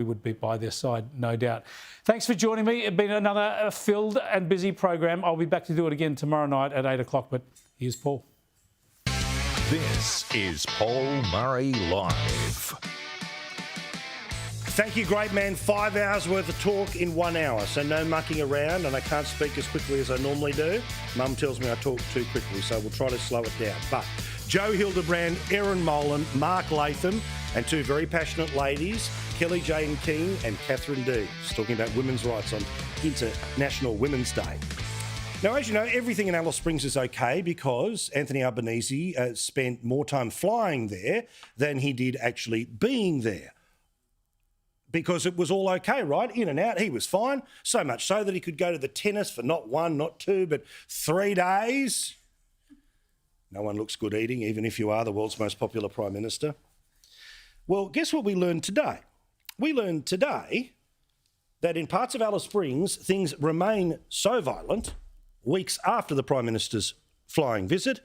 we would be by their side, no doubt. Thanks for joining me. It's been another filled and busy program. I'll be back to do it again tomorrow night at 8 o'clock, but here's Paul. This is Paul Murray Live. Thank you, great man. 5 hours worth of talk in 1 hour, so no mucking around, and I can't speak as quickly as I normally do. Mum tells me I talk too quickly, so we'll try to slow it down. But Joe Hildebrand, Erin Molan, Mark Latham, and two very passionate ladies, Kelly Jane King and Catherine Dees, talking about women's rights on International Women's Day. Now, as you know, everything in Alice Springs is okay because Anthony Albanese spent more time flying there than he did actually being there. Because it was all okay, right? In and out, he was fine. So much so that he could go to the tennis for not 1, not 2, but 3 days. No one looks good eating, even if you are the world's most popular Prime Minister. Well, guess what we learned today? We learned today that in parts of Alice Springs, things remain so violent, weeks after the Prime Minister's flying visit,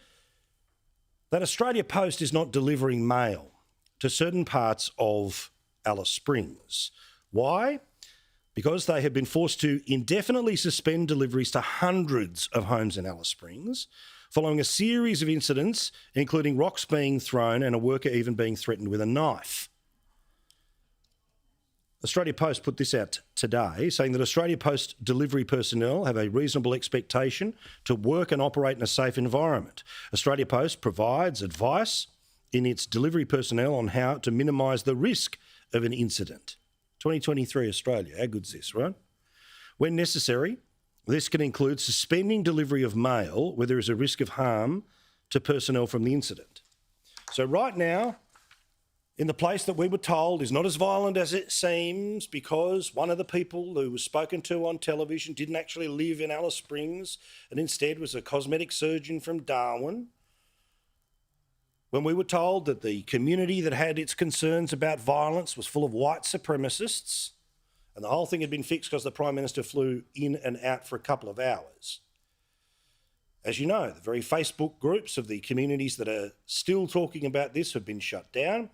that Australia Post is not delivering mail to certain parts of Alice Springs. Why? Because they have been forced to indefinitely suspend deliveries to hundreds of homes in Alice Springs following a series of incidents, including rocks being thrown and a worker even being threatened with a knife. Australia Post put this out today, saying that Australia Post delivery personnel have a reasonable expectation to work and operate in a safe environment. Australia Post provides advice in its delivery personnel on how to minimise the risk of an incident. 2023 Australia, how good's this, right? When necessary, this can include suspending delivery of mail where there is a risk of harm to personnel from the incident. So right now, in the place that we were told is not as violent as it seems because one of the people who was spoken to on television didn't actually live in Alice Springs and instead was a cosmetic surgeon from Darwin. When we were told that the community that had its concerns about violence was full of white supremacists and the whole thing had been fixed because the Prime Minister flew in and out for a couple of hours. As you know, the very Facebook groups of the communities that are still talking about this have been shut down.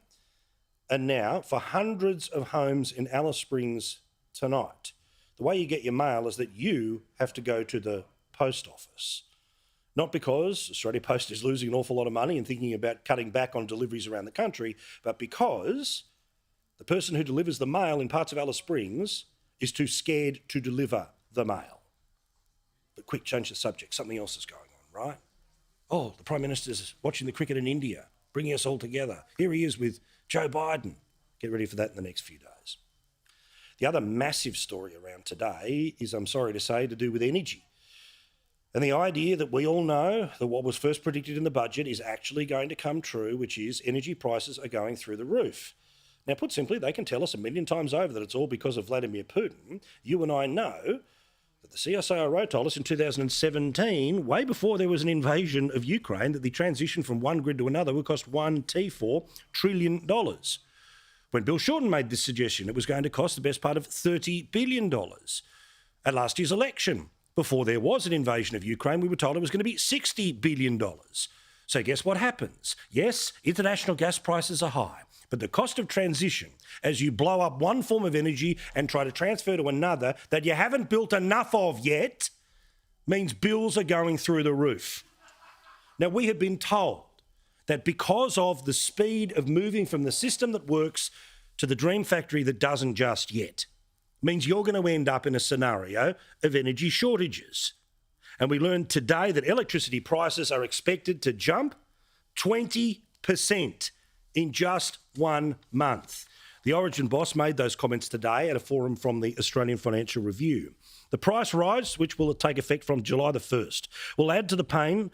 And now, for hundreds of homes in Alice Springs tonight, the way you get your mail is that you have to go to the post office. Not because Australia Post is losing an awful lot of money and thinking about cutting back on deliveries around the country, but because the person who delivers the mail in parts of Alice Springs is too scared to deliver the mail. But quick, change the subject. Something else is going on, right? Oh, the Prime Minister's watching the cricket in India, bringing us all together. Here he is with Joe Biden. Get ready for that in the next few days. The other massive story around today is, I'm sorry to say, to do with energy. And the idea that we all know that what was first predicted in the budget is actually going to come true, which is energy prices are going through the roof. Now, put simply, they can tell us 1,000,000 times over that it's all because of Vladimir Putin. You and I know that the CSIRO told us in 2017, way before there was an invasion of Ukraine, that the transition from one grid to another would cost $1.4 trillion. When Bill Shorten made this suggestion, it was going to cost the best part of $30 billion. At last year's election, before there was an invasion of Ukraine, we were told it was going to be $60 billion. So guess what happens? Yes, international gas prices are high, but the cost of transition as you blow up one form of energy and try to transfer to another that you haven't built enough of yet means bills are going through the roof. Now, we have been told that because of the speed of moving from the system that works to the dream factory that doesn't just yet, means you're going to end up in a scenario of energy shortages. And we learned today that electricity prices are expected to jump 20% in just 1 month. The Origin boss made those comments today at a forum from the Australian Financial Review. The price rise, which will take effect from July the 1st, will add to the pain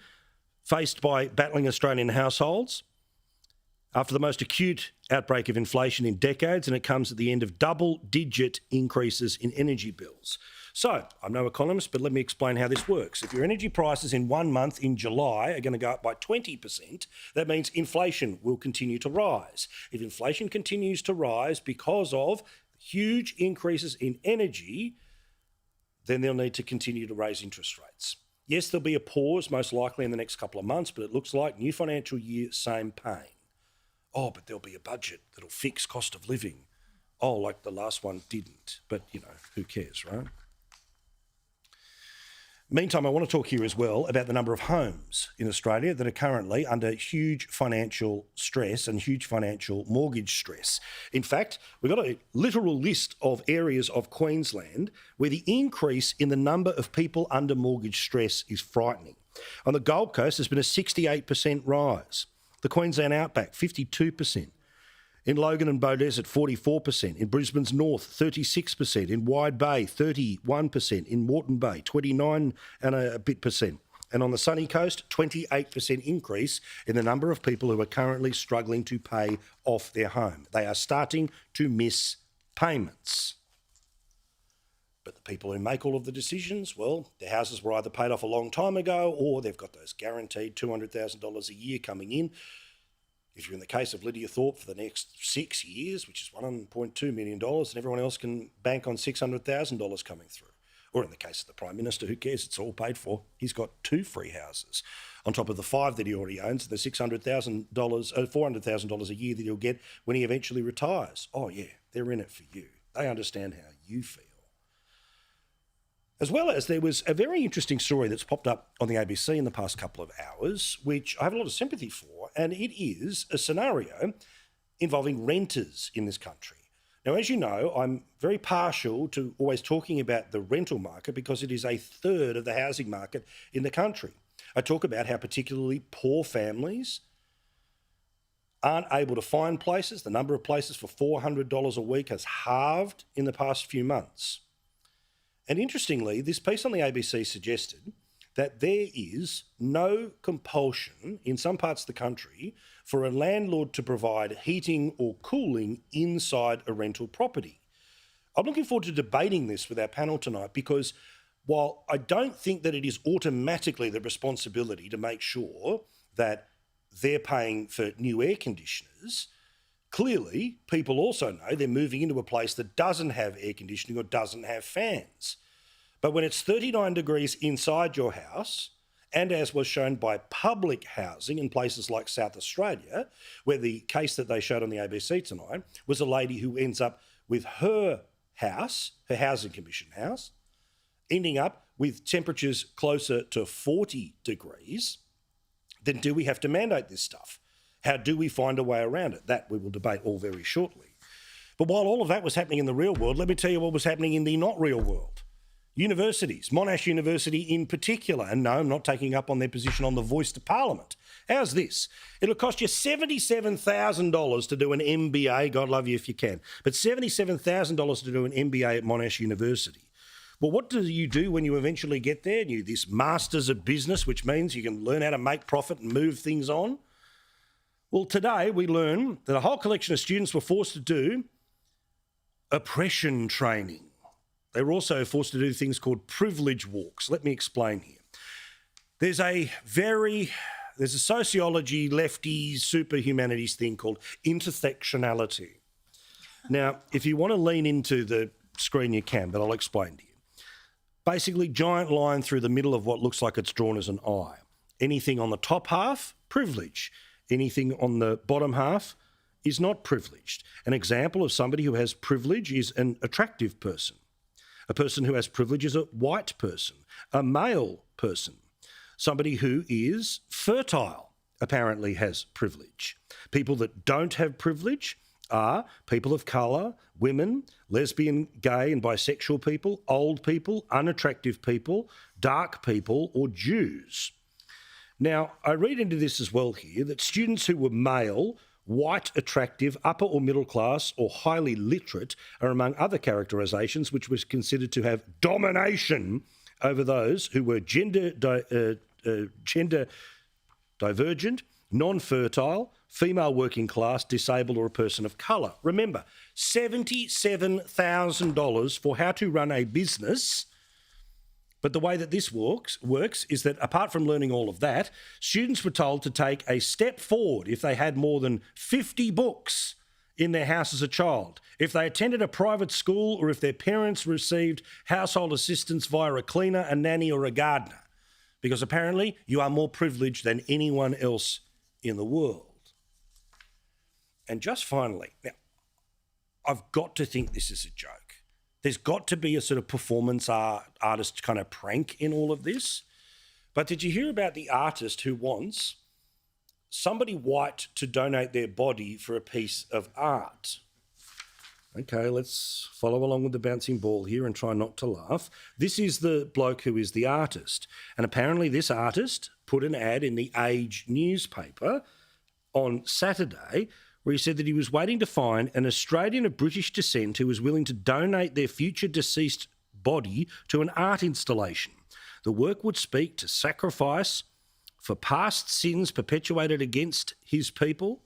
faced by battling Australian households after the most acute outbreak of inflation in decades, and it comes at the end of double-digit increases in energy bills. So, I'm no economist, but let me explain how this works. If your energy prices in 1 month in July are going to go up by 20%, that means inflation will continue to rise. If inflation continues to rise because of huge increases in energy, then they'll need to continue to raise interest rates. Yes, there'll be a pause, most likely in the next couple of months, but it looks like new financial year, same pain. Oh, but there'll be a budget that'll fix cost of living. oh, like the last one didn't. But, you know, who cares, right? Meantime, I want to talk here as well about the number of homes in Australia that are currently under huge financial stress and huge financial mortgage stress. In fact, we've got a literal list of areas of Queensland where the increase in the number of people under mortgage stress is frightening. On the Gold Coast, there's been a 68% rise. The Queensland Outback, 52%. In Logan and Beaudesert, 44%. In Brisbane's North, 36%. In Wide Bay, 31%. In Moreton Bay, 29 and a bit percent. And on the Sunny Coast, 28% increase in the number of people who are currently struggling to pay off their home. They are starting to miss payments. But the people who make all of the decisions, well, their houses were either paid off a long time ago or they've got those guaranteed $200,000 a year coming in. If you're in the case of Lydia Thorpe for the next 6 years, which is $1.2 million, and everyone else can bank on $600,000 coming through. Or in the case of the Prime Minister, who cares? It's all paid for. He's got 2 free houses on top of the 5 that he already owns, the $400,000 a year that he'll get when he eventually retires. Oh yeah, they're in it for you. They understand how you feel. As well as there was a very interesting story that's popped up on the ABC in the past couple of hours, which I have a lot of sympathy for, and it is a scenario involving renters in this country. Now, as you know, I'm very partial to always talking about the rental market because it is a third of the housing market in the country. I talk about how particularly poor families aren't able to find places. The number of places for $400 a week has halved in the past few months. And interestingly, this piece on the ABC suggested that there is no compulsion in some parts of the country for a landlord to provide heating or cooling inside a rental property. I'm looking forward to debating this with our panel tonight because while I don't think that it is automatically the responsibility to make sure that they're paying for new air conditioners, clearly people also know they're moving into a place that doesn't have air conditioning or doesn't have fans. But when it's 39 degrees inside your house, and as was shown by public housing in places like South Australia, where the case that they showed on the ABC tonight was a lady who ends up with her house, her housing commission house, ending up with temperatures closer to 40 degrees, then do we have to mandate this stuff? How do we find a way around it? That we will debate all very shortly. But while all of that was happening in the real world, let me tell you what was happening in the not real world. Universities, Monash University in particular, and no, I'm not taking up on their position on the voice to Parliament. How's this? It'll cost you $77,000 to do an MBA, God love you if you can, but $77,000 to do an MBA at Monash University. Well, what do you do when you eventually get there? You this Masters of Business, which means you can learn how to make profit and move things on. Well, today we learn that a whole collection of students were forced to do oppression training. They were also forced to do things called privilege walks. Let me explain here. There's a sociology, lefty, super humanities thing called intersectionality. Now, if you want to lean into the screen, you can, but I'll explain to you. Basically, giant line through the middle of what looks like it's drawn as an eye. Anything on the top half, privilege. Anything on the bottom half is not privileged. An example of somebody who has privilege is an attractive person. A person who has privilege is a white person, a male person. Somebody who is fertile apparently has privilege. People that don't have privilege are people of colour, women, lesbian, gay and bisexual people, old people, unattractive people, dark people or Jews. Now, I read into this as well here that students who were male, white, attractive, upper or middle class or highly literate are among other characterisations which was considered to have domination over those who were gender divergent, non-fertile, female working class, disabled or a person of colour. Remember, $77,000 for how to run a business. But the way that this works is that apart from learning all of that, students were told to take a step forward if they had more than 50 books in their house as a child, if they attended a private school or if their parents received household assistance via a cleaner, a nanny or a gardener, because apparently you are more privileged than anyone else in the world. And just finally, now, I've got to think this is a joke. There's got to be a sort of performance artist kind of prank in all of this. But did you hear about the artist who wants somebody white to donate their body for a piece of art? Okay, let's follow along with the bouncing ball here and try not to laugh. This is the bloke who is the artist. And apparently this artist put an ad in the Age newspaper on Saturday where he said that he was waiting to find an Australian of British descent who was willing to donate their future deceased body to an art installation. The work would speak to sacrifice for past sins perpetuated against his people.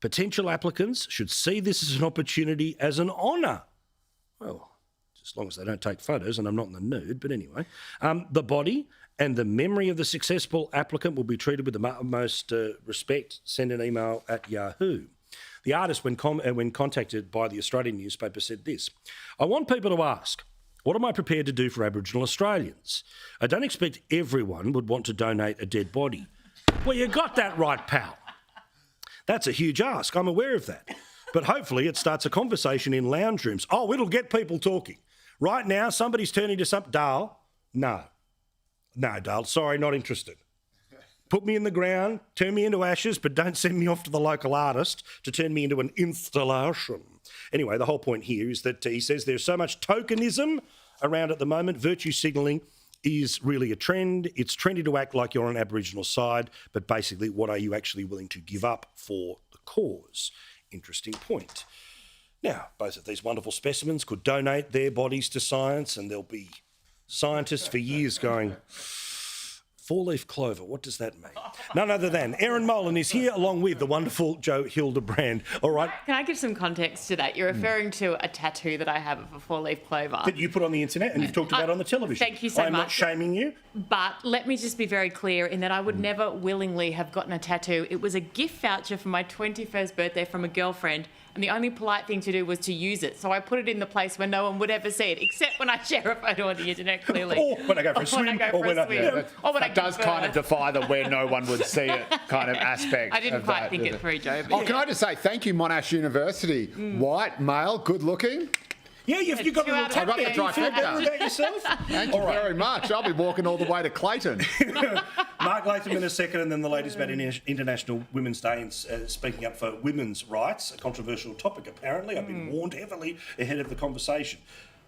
Potential applicants should see this as an opportunity, as an honour. Well, as long as they don't take photos and I'm not in the nude, but anyway. The body and the memory of the successful applicant will be treated with the utmost respect. Send an email at Yahoo. The artist, when contacted by the Australian newspaper, said this: I want people to ask, what am I prepared to do for Aboriginal Australians? I don't expect everyone would want to donate a dead body. Well, you got that right, pal. That's a huge ask. I'm aware of that. But hopefully it starts a conversation in lounge rooms. Oh, it'll get people talking. Right now, somebody's turning to some... Dale, no. No, Dale, sorry, not interested. Put me in the ground, turn me into ashes, but don't send me off to the local artist to turn me into an installation. Anyway, the whole point here is that he says there's so much tokenism around at the moment. Virtue signalling is really a trend. It's trendy to act like you're on Aboriginal side, but basically, what are you actually willing to give up for the cause? Interesting point. Now, both of these wonderful specimens could donate their bodies to science, and there'll be scientists for years going, four-leaf clover, what does that mean? None other than Erin Molan is here along with the wonderful Jo Hildebrand. All right. Can I give some context to that? You're referring to a tattoo that I have of a four-leaf clover. That you put on the internet and you've talked about on the television. Thank you so I'm much. not shaming you. But let me just be very clear in that I would never willingly have gotten a tattoo. It was a gift voucher for my 21st birthday from a girlfriend, and the only polite thing to do was to use it. So I put it in the place where no one would ever see it, except when I share a photo on the internet, clearly. Or when I go for a swim. That does kind of defy the where no one would see it kind of aspect. I didn't of quite that, think did it through, Joe. Oh, can I just say thank you, Monash University. White, male, good looking. Yeah, you've got a little I got the tap there. You feel better trifecta. about yourself? Thank you very much. I'll be walking all the way to Clayton. Mark Latham in a second, and then the ladies about International Women's Day and speaking up for women's rights, a controversial topic apparently. I've been warned heavily ahead of the conversation.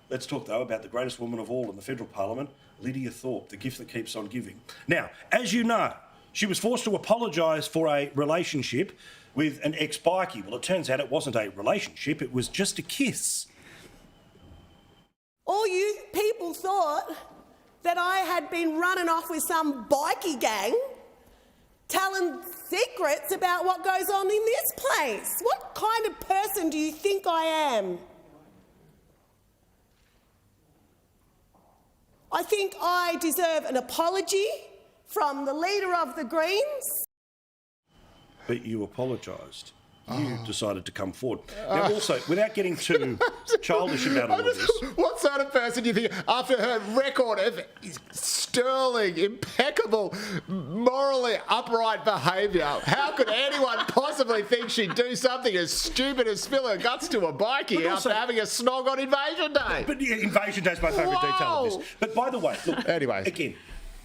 Let's talk, though, about the greatest woman of all in the federal parliament, Lydia Thorpe, the gift that keeps on giving. Now, as you know, she was forced to apologise for a relationship with an ex-bikie. Well, it turns out it wasn't a relationship, it was just a kiss. All you people thought that I had been running off with some bikie gang telling secrets about what goes on in this place. What kind of person do you think I am? I think I deserve an apology from the leader of the Greens. But you apologised. You decided to come forward. Now, also, without getting too childish about all of this... What sort of person do you think, after her record of sterling, impeccable, morally upright behaviour, how could anyone possibly think she'd do something as stupid as spill her guts to a bikie after having a snog on Invasion Day? But yeah, Invasion Day is my favourite detail of this. But by the way, look, Anyway. again,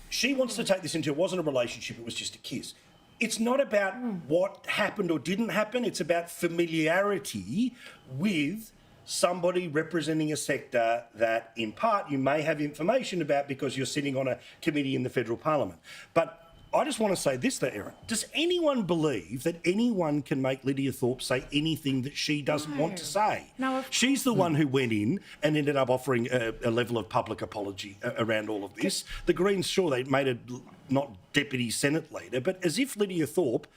she wants to take this into, it wasn't a relationship, it was just a kiss. It's not about what happened or didn't happen. It's about familiarity with somebody representing a sector that, in part, you may have information about because you're sitting on a committee in the federal parliament. But I just want to say this, though, Erin. Does anyone believe that anyone can make Lydia Thorpe say anything that she doesn't want to say? No. She's the one who went in and ended up offering a level of public apology around all of this. The Greens, sure, they made her not Deputy Senate Leader, but as if Lydia Thorpe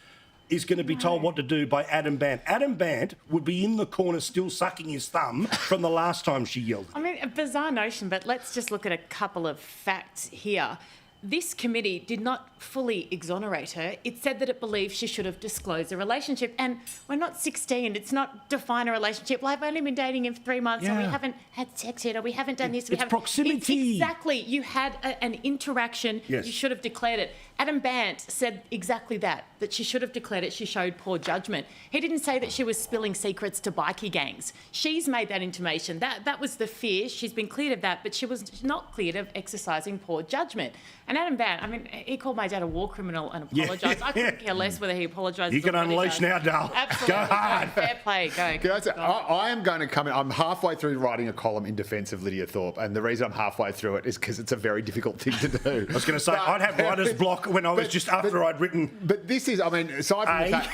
is going to be told what to do by Adam Bandt. Adam Bandt would be in the corner still sucking his thumb from the last time she yelled at him. I mean, a bizarre notion, but let's just look at a couple of facts here. this committee did not fully exonerate her. It said that it believed she should have disclosed the relationship. And we're not 16. It's not define a relationship. Well, I've only been dating him for 3 months, or we Yeah. haven't had sex yet, or we haven't done this. We It's haven't. proximity. Exactly. You had an interaction. Yes. You should have declared it. Adam Bant said exactly that she should have declared it. She showed poor judgment. He didn't say that she was spilling secrets to bikie gangs. She's made that intimation. That was the fear. She's been cleared of that, but she was not cleared of exercising poor judgment. And Adam Bant, I mean, he called my dad a war criminal and apologised. I couldn't care less whether he apologised. You can unleash now, Dal. Absolutely. Go hard. Fair play. Go. Can I say, I am going to come in. I'm halfway through writing a column in defence of Lydia Thorpe, and the reason I'm halfway through it is because it's a very difficult thing to do. I was going to say, I'd have writer's block when I was just after I'd written. But this is, I mean, aside from the fact,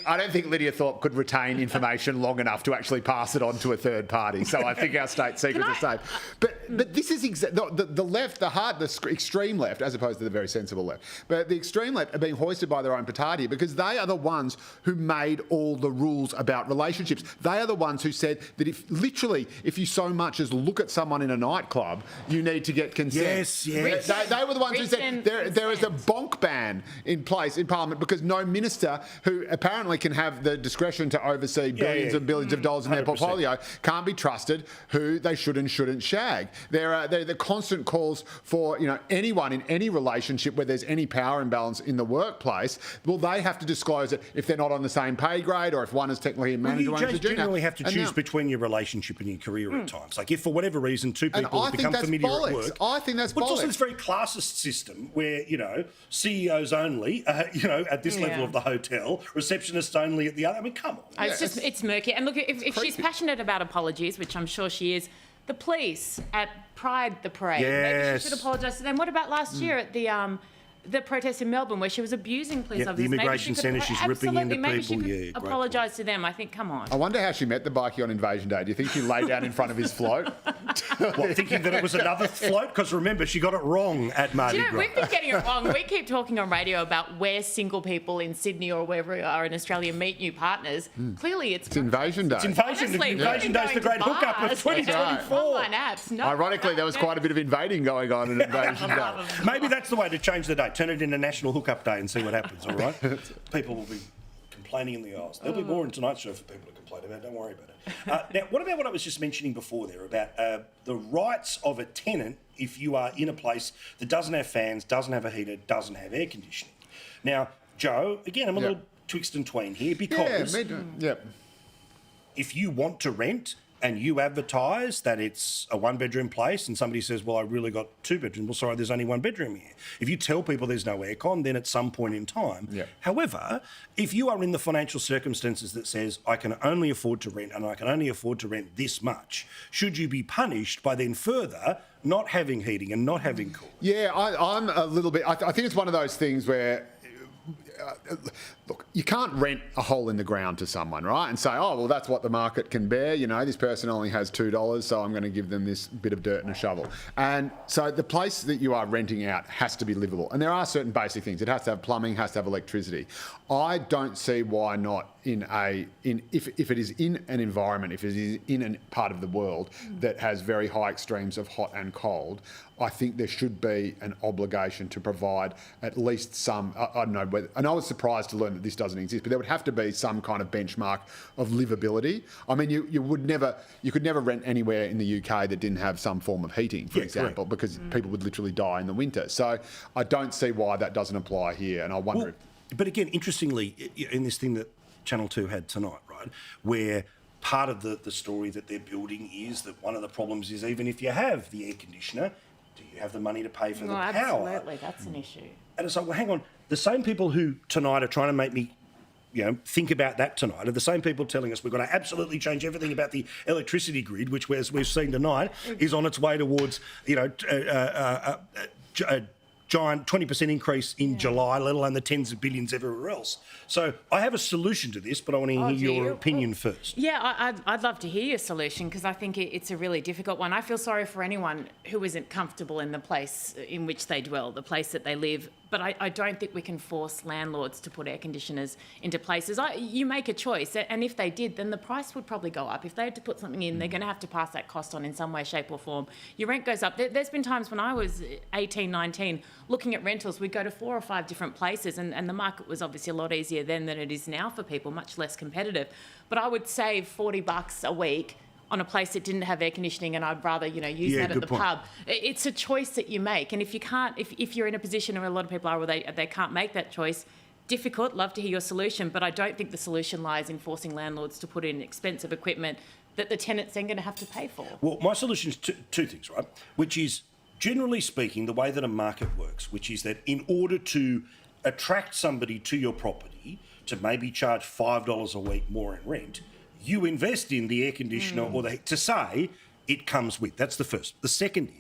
I don't think Lydia Thorpe could retain information long enough to actually pass it on to a third party. So I think our state secrets are safe. But this is the left, the extreme left, as opposed to the very sensible left. But the extreme left are being hoisted by their own petard here because they are the ones who made all the rules about relationships. They are the ones who said that if you so much as look at someone in a nightclub, you need to get consent. Yes. They were the ones who said there is a bonk ban in place in Parliament because no minister who apparently can have the discretion to oversee billions and billions of dollars in their 100%. portfolio can't be trusted who they should and shouldn't shag. There are the constant calls for anyone in any relationship where there's any power imbalance in the workplace. Well, they have to disclose it if they're not on the same pay grade or if one is technically a manager, You one is a just junior. generally have to And choose now- between your relationship and your career at times. Like if for whatever reason two And people I have think become that's familiar bollocks. at work. I think that's Well, it's also bollocks. this very classist system where, CEOs only, at this level Yeah. of the hotel, receptionists only at the other. I mean, come on. It's murky. And look, if she's passionate about apologies, which I'm sure she is, the police at Pride the Parade, maybe Yes. she should apologise to them. What about last year at the protest in Melbourne where she was abusing police Yep, the officers? Maybe immigration she could centre, she's ripping into absolutely, maybe people. She Yeah, could great apologise to them. I think, come on. I wonder how she met the bikie on Invasion Day. Do you think she lay down in front of his float? What, thinking that it was another float? Because remember, she got it wrong at Mardi Do you know, Gras. we've been getting it wrong. We keep talking on radio about where single people in Sydney or wherever we are in Australia meet new partners. Clearly, it's Invasion Day. It's Invasion Honestly, Day's the great hookup of 2024. Online apps. No, Ironically, there was quite a bit of invading going on in Invasion Day. Maybe that's the way to change the date. Turn it into National Hookup Day and see what happens, all right? People will be complaining in the aisles. There'll be more in tonight's show for people to complain about. Don't worry about it. Now, what about what I was just mentioning before there about the rights of a tenant if you are in a place that doesn't have fans, doesn't have a heater, doesn't have air conditioning? Now, Joe, again, I'm a little twixt and tween here because if you want to rent and you advertise that it's a one-bedroom place and somebody says, well, I really got 2 bedrooms. Well, sorry, there's only 1 bedroom here. If you tell people there's no aircon, then at some point in time. Yeah. However, if you are in the financial circumstances that says, I can only afford to rent and I can only afford to rent this much, should you be punished by then further not having heating and not having cool? Yeah, I'm a little bit... I think it's one of those things where... look, you can't rent a hole in the ground to someone, right? And say, oh, well, that's what the market can bear. This person only has $2, so I'm going to give them this bit of dirt and a shovel. And so the place that you are renting out has to be livable. And there are certain basic things. It has to have plumbing, has to have electricity. I don't see why not if it is in an environment, if it is in a part of the world that has very high extremes of hot and cold, I think there should be an obligation to provide at least some, I don't know, and I was surprised to learn that this doesn't exist, but there would have to be some kind of benchmark of livability. I mean, you could never rent anywhere in the UK that didn't have some form of heating, for example, because people would literally die in the winter. So I don't see why that doesn't apply here, and I wonder But again, interestingly, in this thing that Channel 2 had tonight, right, where part of the story that they're building is that one of the problems is even if you have the air conditioner, do you have the money to pay for the power? Absolutely, that's an issue. And it's like, well, hang on. The same people who tonight are trying to make me, think about that tonight are the same people telling us we've got to absolutely change everything about the electricity grid, which, as we've seen tonight, is on its way towards, a giant 20% increase in July, let alone the tens of billions everywhere else. So I have a solution to this, but I want to hear your opinion first. Yeah, I'd love to hear your solution because I think it's a really difficult one. I feel sorry for anyone who isn't comfortable in the place in which they dwell, the place that they live. But I don't think we can force landlords to put air conditioners into places. You make a choice, and if they did, then the price would probably go up. If they had to put something in, they're going to have to pass that cost on in some way, shape or form. Your rent goes up. There's been times when I was 18, 19, looking at rentals, we'd go to 4 or 5 different places, and the market was obviously a lot easier then than it is now for people, much less competitive. But I would save $40 a week on a place that didn't have air conditioning, and I'd rather, use that at the pub. It's a choice that you make, and if you can't, if you're in a position where a lot of people are where they can't make that choice, difficult. Love to hear your solution, but I don't think the solution lies in forcing landlords to put in expensive equipment that the tenants then going to have to pay for. Well, my solution is two things, right? Which is, generally speaking, the way that a market works, which is that in order to attract somebody to your property to maybe charge $5 a week more in rent, you invest in the air conditioner or to say it comes with. That's the first. The second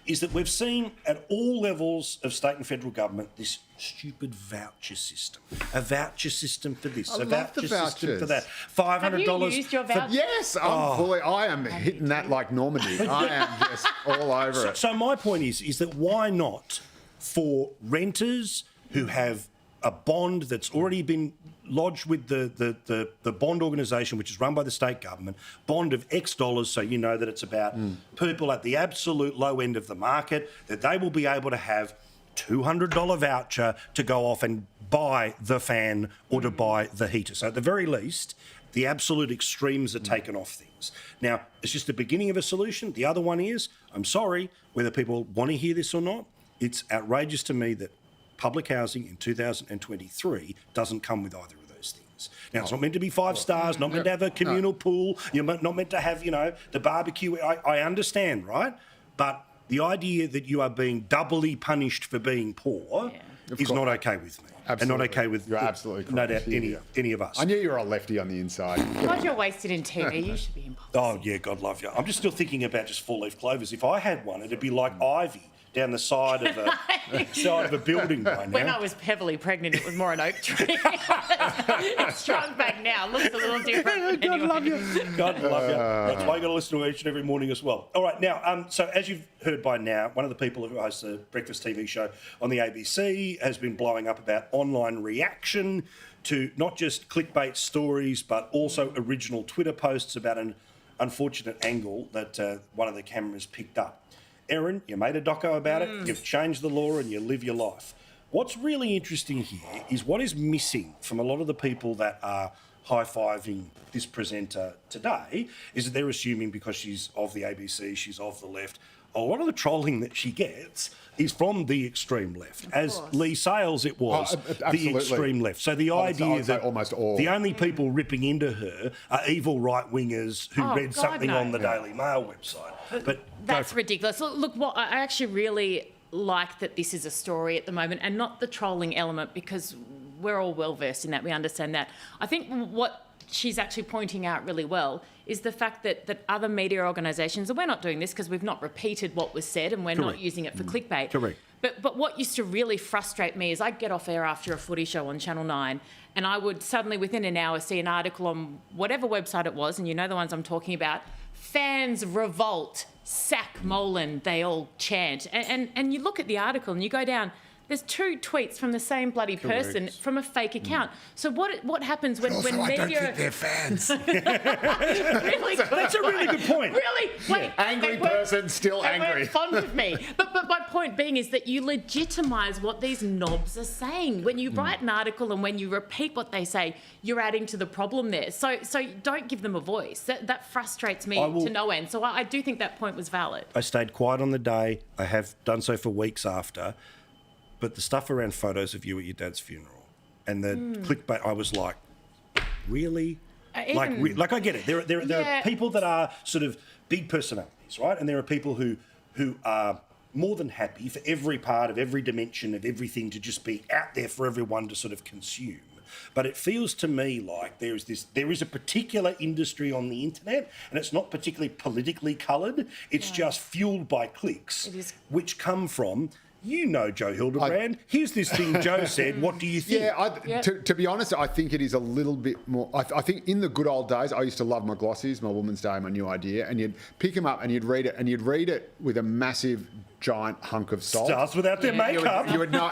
is that we've seen at all levels of state and federal government this stupid voucher system. A voucher system for this, a voucher system for that. $500. Have you used your voucher? Yes, I am hitting that like Normandy. I am just all over it. So my point is that why not for renters who have a bond that's already been lodged with the bond organisation, which is run by the state government, bond of X dollars, so you know that it's about people at the absolute low end of the market, that they will be able to have $200 voucher to go off and buy the fan or to buy the heater. So at the very least, the absolute extremes are taken off things. Now, it's just the beginning of a solution. The other one is, I'm sorry, whether people want to hear this or not, it's outrageous to me that public housing in 2023 doesn't come with either of those things. Now, it's not meant to be 5 stars, not meant to have a communal pool, you're not meant to have, the barbecue. I understand, right? But the idea that you are being doubly punished for being poor is not okay with me. Absolutely. And not okay with, You're absolutely no correct. doubt, any of us. I knew you were a lefty on the inside. God, you're wasted in TV. You should be in policy. Oh, yeah, God love you. I'm just still thinking about just 4-leaf clovers. If I had one, it'd be like ivy down the side of a building by now. When I was heavily pregnant, it was more an oak tree. It's shrunk back now. Looks a little different. God love you. God love you. That's why you got to listen to each and every morning as well. All right, now, so as you've heard by now, one of the people who hosts the breakfast TV show on the ABC has been blowing up about online reaction to not just clickbait stories, but also original Twitter posts about an unfortunate angle that one of the cameras picked up. Erin, you made a doco about it, you've changed the law and you live your life. What's really interesting here is what is missing from a lot of the people that are high-fiving this presenter today is that they're assuming because she's of the ABC, she's of the left. A lot of the trolling that she gets is from the extreme left. As Lee Sales it was, the extreme left. So the idea that almost all. the only people ripping into her are evil right-wingers who read something on the Daily Mail website. But that's ridiculous. Look, what I actually really like that this is a story at the moment and not the trolling element, because we're all well versed in that. We understand that. I think what she's actually pointing out really well is the fact that other media organisations, and we're not doing this because we've not repeated what was said and we're not using it for clickbait. Correct. But what used to really frustrate me is I'd get off air after a footy show on Channel 9 and I would suddenly within an hour see an article on whatever website it was, and you know the ones I'm talking about, fans revolt, sack Molan, they all chant. And you look at the article and you go down, there's 2 tweets from the same bloody person from a fake account. So what happens when Also, media... I don't think they're fans. Really good. that's a really good point. Really? Wait, Angry they weren't- person, still they angry. weren't fond of me. But my point being is that you legitimise what these knobs are saying. When you write an article and when you repeat what they say, you're adding to the problem there. So don't give them a voice. That frustrates me to no end. So I do think that point was valid. I stayed quiet on the day. I have done so for weeks after. But the stuff around photos of you at your dad's funeral and the clickbait, I was like, really? Like I get it. There are people that are sort of big personalities, right? And there are people who are more than happy for every part of every dimension of everything to just be out there for everyone to sort of consume. But it feels to me like there is a particular industry on the internet, and it's not particularly politically coloured. It's just fueled by clicks, which come from... You know Joe Hildebrand. Here's this thing Joe said. What do you think? Yeah, to be honest, I think it is a little bit more... I think in the good old days, I used to love my glossies, my Woman's Day, my New Idea, and you'd pick them up and you'd read it with a massive giant hunk of salt. Stars without their makeup. You would know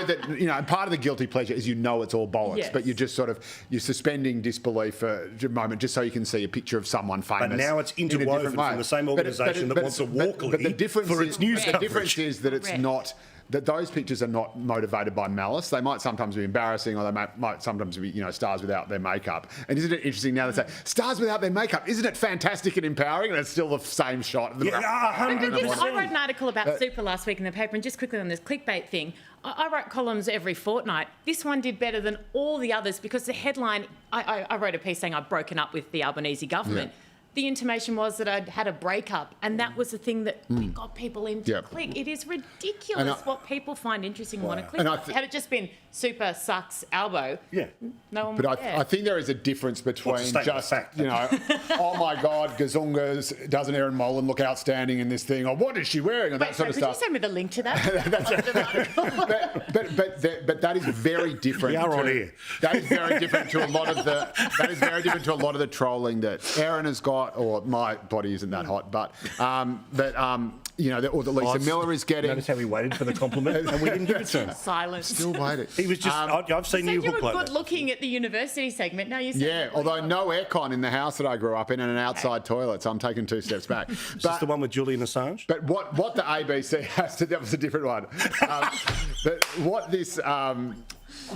that, and part of the guilty pleasure is it's all bollocks, Yes. but you're suspending disbelief for a moment just so you can see a picture of someone famous. But now it's in a different interwoven way. from the same organisation that wants a Walkley but the difference for is, its news the coverage. difference is that it's Correct. not. That those pictures are not motivated by malice. They might sometimes be embarrassing, or they might sometimes be, stars without their makeup. And isn't it interesting now they say stars without their makeup? Isn't it fantastic and empowering? And it's still the same shot. Yeah, 100%. I wrote an article about Super last week in the paper, and just quickly on this clickbait thing, I write columns every fortnight. This one did better than all the others because the headline, I wrote a piece saying I'd broken up with the Albanese government. Yeah. The intimation was that I'd had a breakup, and that was the thing that got people in to click. It is ridiculous what people find interesting and want to click. And on. Had it just been Super sucks Albo, no one would But care. I think there is a difference between statement of just, fact. oh my God, Gazungas, doesn't Erin Molan look outstanding in this thing? Or what is she wearing? Or that Wait, sort of could you stuff. send me the link to that? But that is very different. We are on air. That is very different to a lot of the. That is very different to a lot of the trolling that Erin has got, or my body isn't that hot, or that Lisa Miller is getting. Notice how we waited for the compliment and we didn't give it to him. Silence. Still waiting. He was just, I've seen So you you hook were like good that. looking at the university segment. Now you say Yeah, although no aircon in the house that I grew up in and an outside toilet, so I'm taking 2 steps back. Is this the one with Julian Assange? But what the ABC has to, that was a different one. But what this,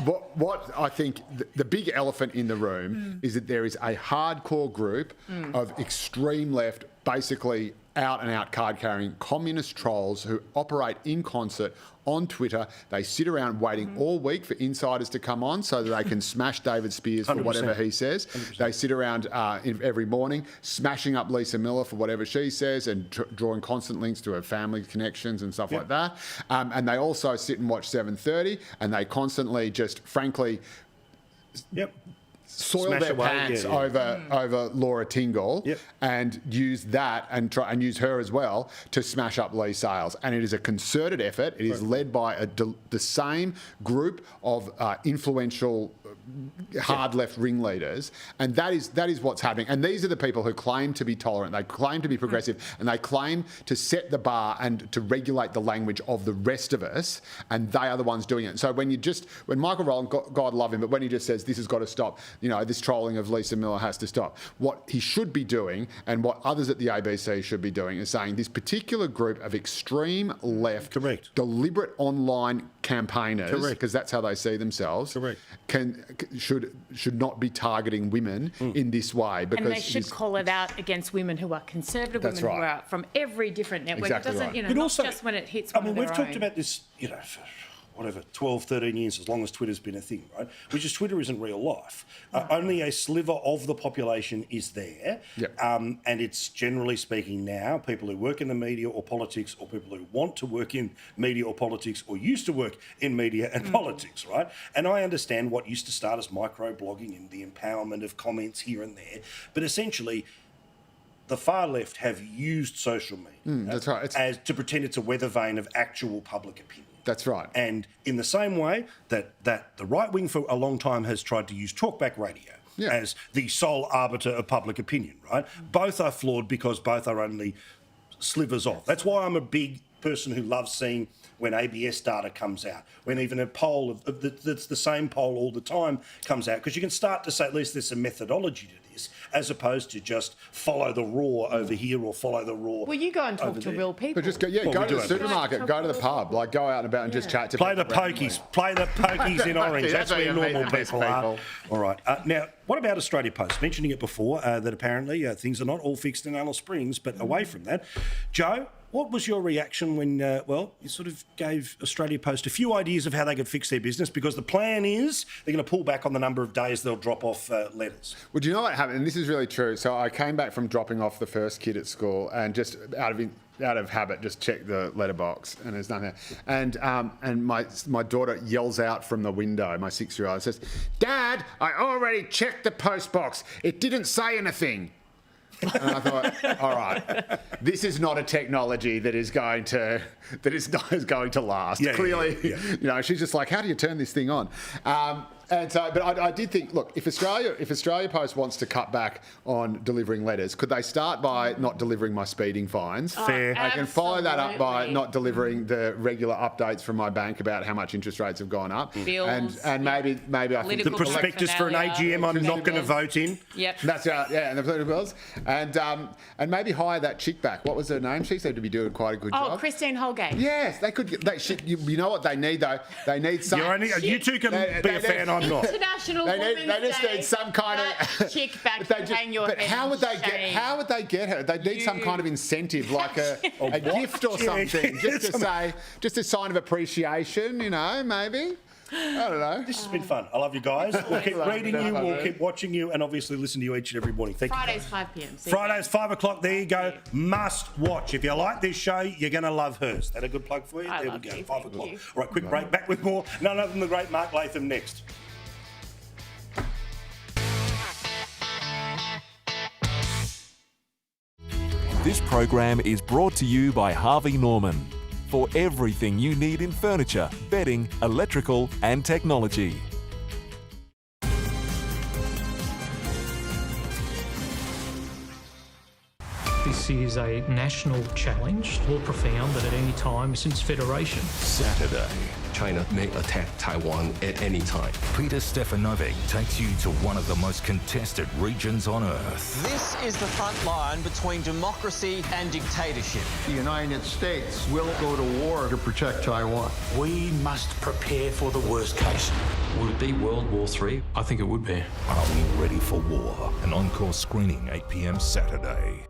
what I think the big elephant in the room is that there is a hardcore group of extreme left, basically out and out card carrying communist trolls who operate in concert on Twitter. They sit around waiting all week for insiders to come on so that they can smash David Spears for 100%. whatever he says. 100%. They sit around every morning smashing up Lisa Miller for whatever she says and drawing constant links to her family connections and stuff like that. And they also sit and watch 7:30 and they constantly just, frankly, soil Smash their away, pants yeah. over Laura Tingle and use that and try and use her as well to smash up Lee Sales. And it is a concerted effort. It is led by the same group of influential hard left ringleaders, and that is what's happening. And these are the people who claim to be tolerant, they claim to be progressive, and they claim to set the bar and to regulate the language of the rest of us, and they are the ones doing it. So when Michael Rowland, God love him, but when he just says this has got to stop, this trolling of Lisa Miller has to stop, what he should be doing and what others at the ABC should be doing is saying this particular group of extreme left, deliberate online campaigners, because that's how they see themselves, should not be targeting women in this way. Because and they should call it out against women who are conservative, women who are out from every different network. Exactly it doesn't, But not also, just when it hits one of their we've talked own. about this, for whatever, 12, 13 years, as long as Twitter's been a thing, right? Which is Twitter isn't real life. Only a sliver of the population is there. And it's generally speaking now people who work in the media or politics, or people who want to work in media or politics, or used to work in media and politics, right? And I understand what used to start as micro-blogging and the empowerment of comments here and there. But essentially, the far left have used social media that's right. as to pretend it's a weather vane of actual public opinion. That's right. And in the same way that the right wing for a long time has tried to use talkback radio as the sole arbiter of public opinion, right? Both are flawed because both are only slivers off. That's why I'm a big person who loves seeing when ABS data comes out, when even a poll that's the same poll all the time comes out, because you can start to say at least there's a methodology to this, as opposed to just follow the raw over here or follow the raw. Well, you go and talk over to there. real people. But just go to the supermarket, go to the pub, go out and about and just chat to Play people. the pokies in orange. That's where where you meet normal the best people are. people. All right. Now, what about Australia Post? Mentioning it before, that apparently things are not all fixed in Alice Springs, but away from that. Joe, what was your reaction when, you sort of gave Australia Post a few ideas of how they could fix their business? Because the plan is they're going to pull back on the number of days they'll drop off letters. Well, do you know what happened? And this is really true. So I came back from dropping off the first kid at school and just out of habit, just checked the letterbox and there's nothing there. And my daughter yells out from the window, my 6-year-old, says, "Dad, I already checked the post box. It didn't say anything." And I thought, all right, this is not a technology that is going to last. Clearly, she's just like, how do you turn this thing on? And so, but I did think, look, if Australia Post wants to cut back on delivering letters, could they start by not delivering my speeding fines? Fair. I can follow that up by Absolutely. not delivering the regular updates from my bank about how much interest rates have gone up. Bills, and maybe I think Political The prospectus for an AGM I'm not going to vote in. Yep. That's right, yeah, and the political bills, and maybe hire that chick back. What was her name? She seemed to be doing quite a good job. Oh, Christine Holgate. Yes, they could. You know what they need though? They need some. You two can be a fan, I'm not. International They Women's just Day. need some kind That of chick back But to they hang your but head how in would they shame. How would they get her? They need some kind of incentive, like a gift or Yeah, something, yeah, just a sign of appreciation. You know, maybe. I don't know. This has been fun. I love you guys. We'll keep reading you, we'll keep watching you, and obviously listen to you each and every morning. Thank you. Fridays 5 p.m. See you Fridays, 5 o'clock. There you go. Must watch. If you like this show, you're going to love hers. That a good plug for you? I There love we go. you, 5 thank o'clock. you. All right, quick break. Back with more. None other than the great Mark Latham next. This program is brought to you by Harvey Norman. For everything you need in furniture, bedding, electrical, and technology. This is a national challenge, more profound than at any time since Federation. Saturday. China may attack Taiwan at any time. Peter Stefanovic takes you to one of the most contested regions on Earth. This is the front line between democracy and dictatorship. The United States will go to war to protect Taiwan. We must prepare for the worst case. Would it be World War III? I think it would be. Are we ready for war? An encore screening 8 p.m. Saturday.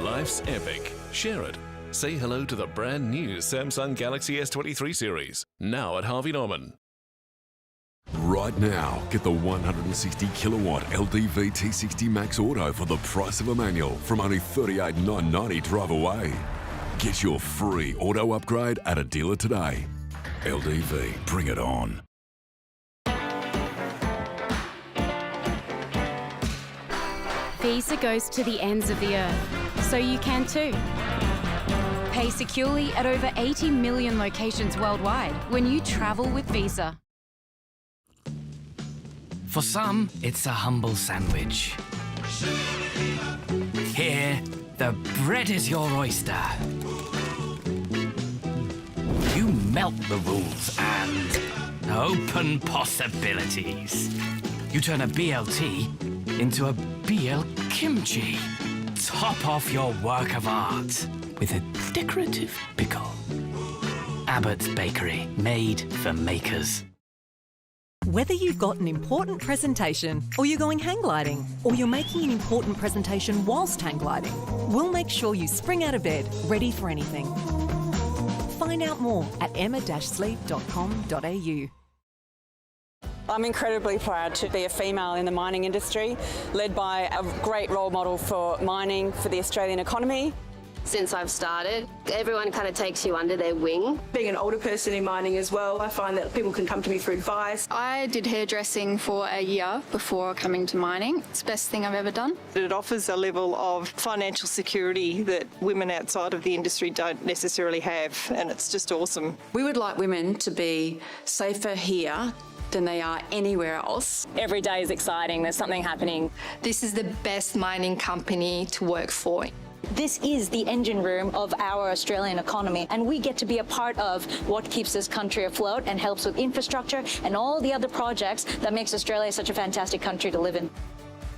Life's epic. Share it. Say hello to the brand new Samsung Galaxy S23 series, now at Harvey Norman. Right now, get the 160 kilowatt LDV T60 Max Auto for the price of a manual from only $38,990 drive away. Get your free auto upgrade at a dealer today. LDV, bring it on. Visa goes to the ends of the earth, so you can too. Pay securely at over 80 million locations worldwide when you travel with Visa. For some, it's a humble sandwich. Here, the bread is your oyster. You melt the rules and open possibilities. You turn a BLT into a BL kimchi. Top off your work of art with a decorative pickle. Abbott's Bakery, made for makers. Whether you've got an important presentation, or you're going hang gliding, or you're making an important presentation whilst hang gliding, we'll make sure you spring out of bed ready for anything. Find out more at emma-sleep.com.au. I'm incredibly proud to be a female in the mining industry, led by a great role model for mining, for the Australian economy. Since I've started, everyone kind of takes you under their wing. Being an older person in mining as well, I find that people can come to me for advice. I did hairdressing for a year before coming to mining. It's the best thing I've ever done. It offers a level of financial security that women outside of the industry don't necessarily have, and it's just awesome. We would like women to be safer here than they are anywhere else. Every day is exciting, there's something happening. This is the best mining company to work for. This is the engine room of our Australian economy, and we get to be a part of what keeps this country afloat and helps with infrastructure and all the other projects that makes Australia such a fantastic country to live in.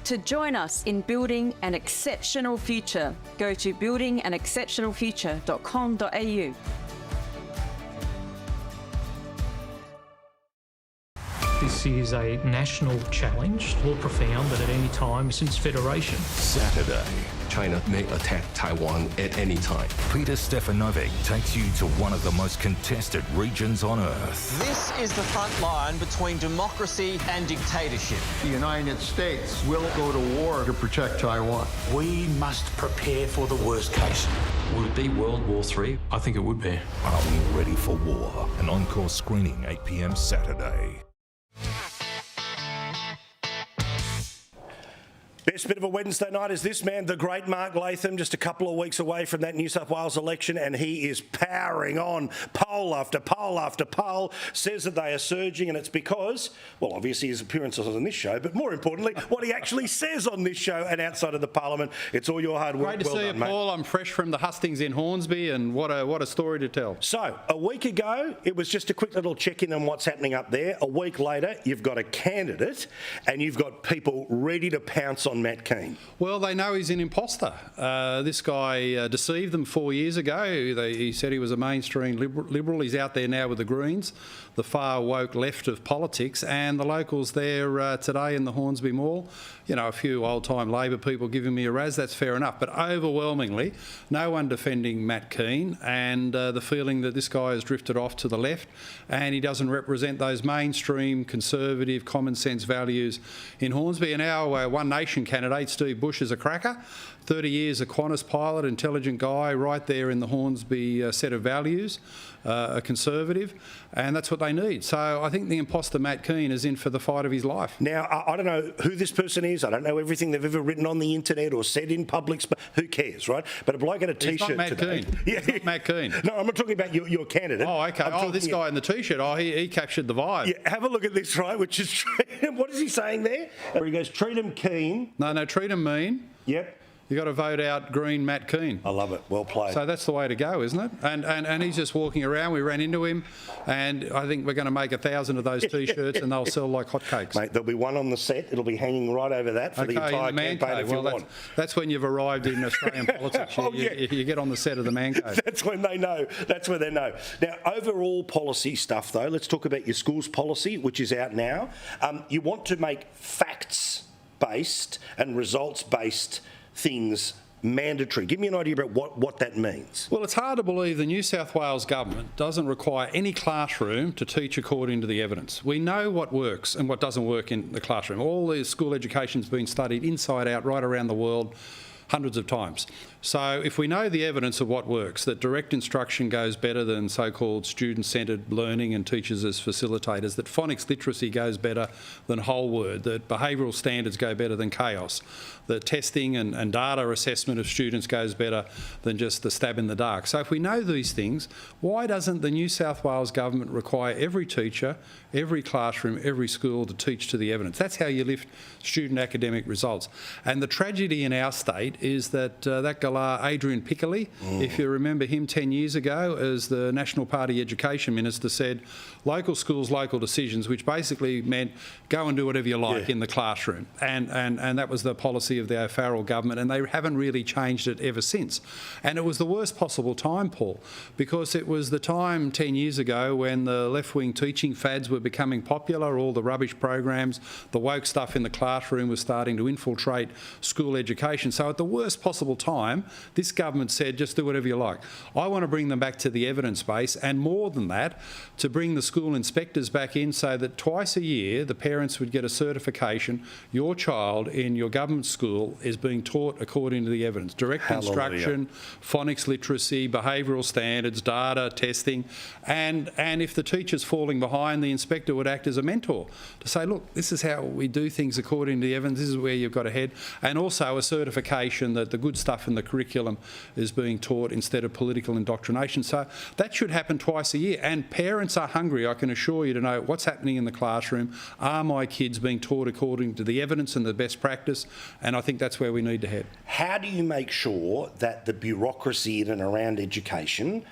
To join us in building an exceptional future, go to buildinganexceptionalfuture.com.au. This is a national challenge, more profound than at any time since Federation. Saturday. China may attack Taiwan at any time. Peter Stefanovic takes you to one of the most contested regions on Earth. This is the front line between democracy and dictatorship. The United States will go to war to protect Taiwan. We must prepare for the worst case. Would it be World War III? I think it would be. Are we ready for war? An encore screening 8 p.m. Saturday. Best bit of a Wednesday night is this, man, the great Mark Latham, just a couple of weeks away from that New South Wales election, and he is powering on. Poll after poll after poll says that they are surging, and it's because, well, obviously his appearances on this show, but more importantly, what he actually says on this show and outside of the Parliament. It's all your hard work. Great to see you, Paul. I'm fresh from the hustings in Hornsby, and what a story to tell. So, a week ago, it was just a quick little check-in on what's happening up there. A week later, you've got a candidate, and you've got people ready to pounce on Matt Kean. Well, they know he's an imposter. This guy deceived them 4 years ago. He said he was a mainstream Liberal. He's out there now with the Greens, the far woke left of politics, and the locals there today in the Hornsby Mall. You know, a few old-time Labor people giving me a razz, that's fair enough. But overwhelmingly, no one defending Matt Kean, and the feeling that this guy has drifted off to the left and he doesn't represent those mainstream, conservative, common-sense values in Hornsby. And our One Nation candidate, Steve Bush, is a cracker. 30 years a Qantas pilot, intelligent guy, right there in the Hornsby set of values, a conservative, and that's what they need. So I think the imposter Matt Kean is in for the fight of his life. Now, I don't know who this person is. I don't know everything they've ever written on the internet or said in public. Who cares, right? But a bloke in a T-shirt today. Yeah, not Matt Kean. No, I'm not talking about your candidate. Oh, okay. This guy in the T-shirt. Oh, he captured the vibe. Yeah, have a look at this, right? Which is, what is he saying there? Where he goes, treat him keen. No, treat him mean. Yep. You got to vote out Green Matt Kean. I love it. Well played. So that's the way to go, isn't it? And he's just walking around. We ran into him, and I think we're going to make 1,000 of those T-shirts, and they'll sell like hotcakes. Mate, there'll be one on the set. It'll be hanging right over that for the entire campaign if you want. That's when you've arrived in Australian politics. You get on the set of the Man Cave. That's when they know. That's when they know. Now, overall policy stuff, though, let's talk about your schools policy, which is out now. You want to make facts-based and results-based things mandatory. Give me an idea about what that means. Well, it's hard to believe the New South Wales government doesn't require any classroom to teach according to the evidence. We know what works and what doesn't work in the classroom. All the school education's been studied inside out right around the world hundreds of times. So if we know the evidence of what works, that direct instruction goes better than so-called student-centred learning and teachers as facilitators, that phonics literacy goes better than whole word, that behavioural standards go better than chaos, that testing and data assessment of students goes better than just the stab in the dark. So if we know these things, why doesn't the New South Wales government require every teacher, every classroom, every school to teach to the evidence? That's how you lift student academic results. And the tragedy in our state is that that Adrian Piccoli, if you remember him 10 years ago, as the National Party Education Minister, said local schools, local decisions, which basically meant go and do whatever you like in the classroom. And that was the policy of the O'Farrell government, and they haven't really changed it ever since. And it was the worst possible time, Paul, because it was the time 10 years ago when the left-wing teaching fads were becoming popular, all the rubbish programs, the woke stuff in the classroom was starting to infiltrate school education. So at the worst possible time, this government said, just do whatever you like. I want to bring them back to the evidence base, and more than that, to bring the school inspectors back in so that twice a year the parents would get a certification your child in your government school is being taught according to the evidence. Direct instruction, phonics literacy, behavioural standards, data, testing, and if the teacher's falling behind, the inspector would act as a mentor to say, look, this is how we do things according to the evidence, this is where you've got to head, and also a certification that the good stuff in the curriculum is being taught instead of political indoctrination. So that should happen twice a year, and parents are hungry, I can assure you, to know what's happening in the classroom. Are my kids being taught according to the evidence and the best practice? And I think that's where we need to head. How do you make sure that the bureaucracy in and around education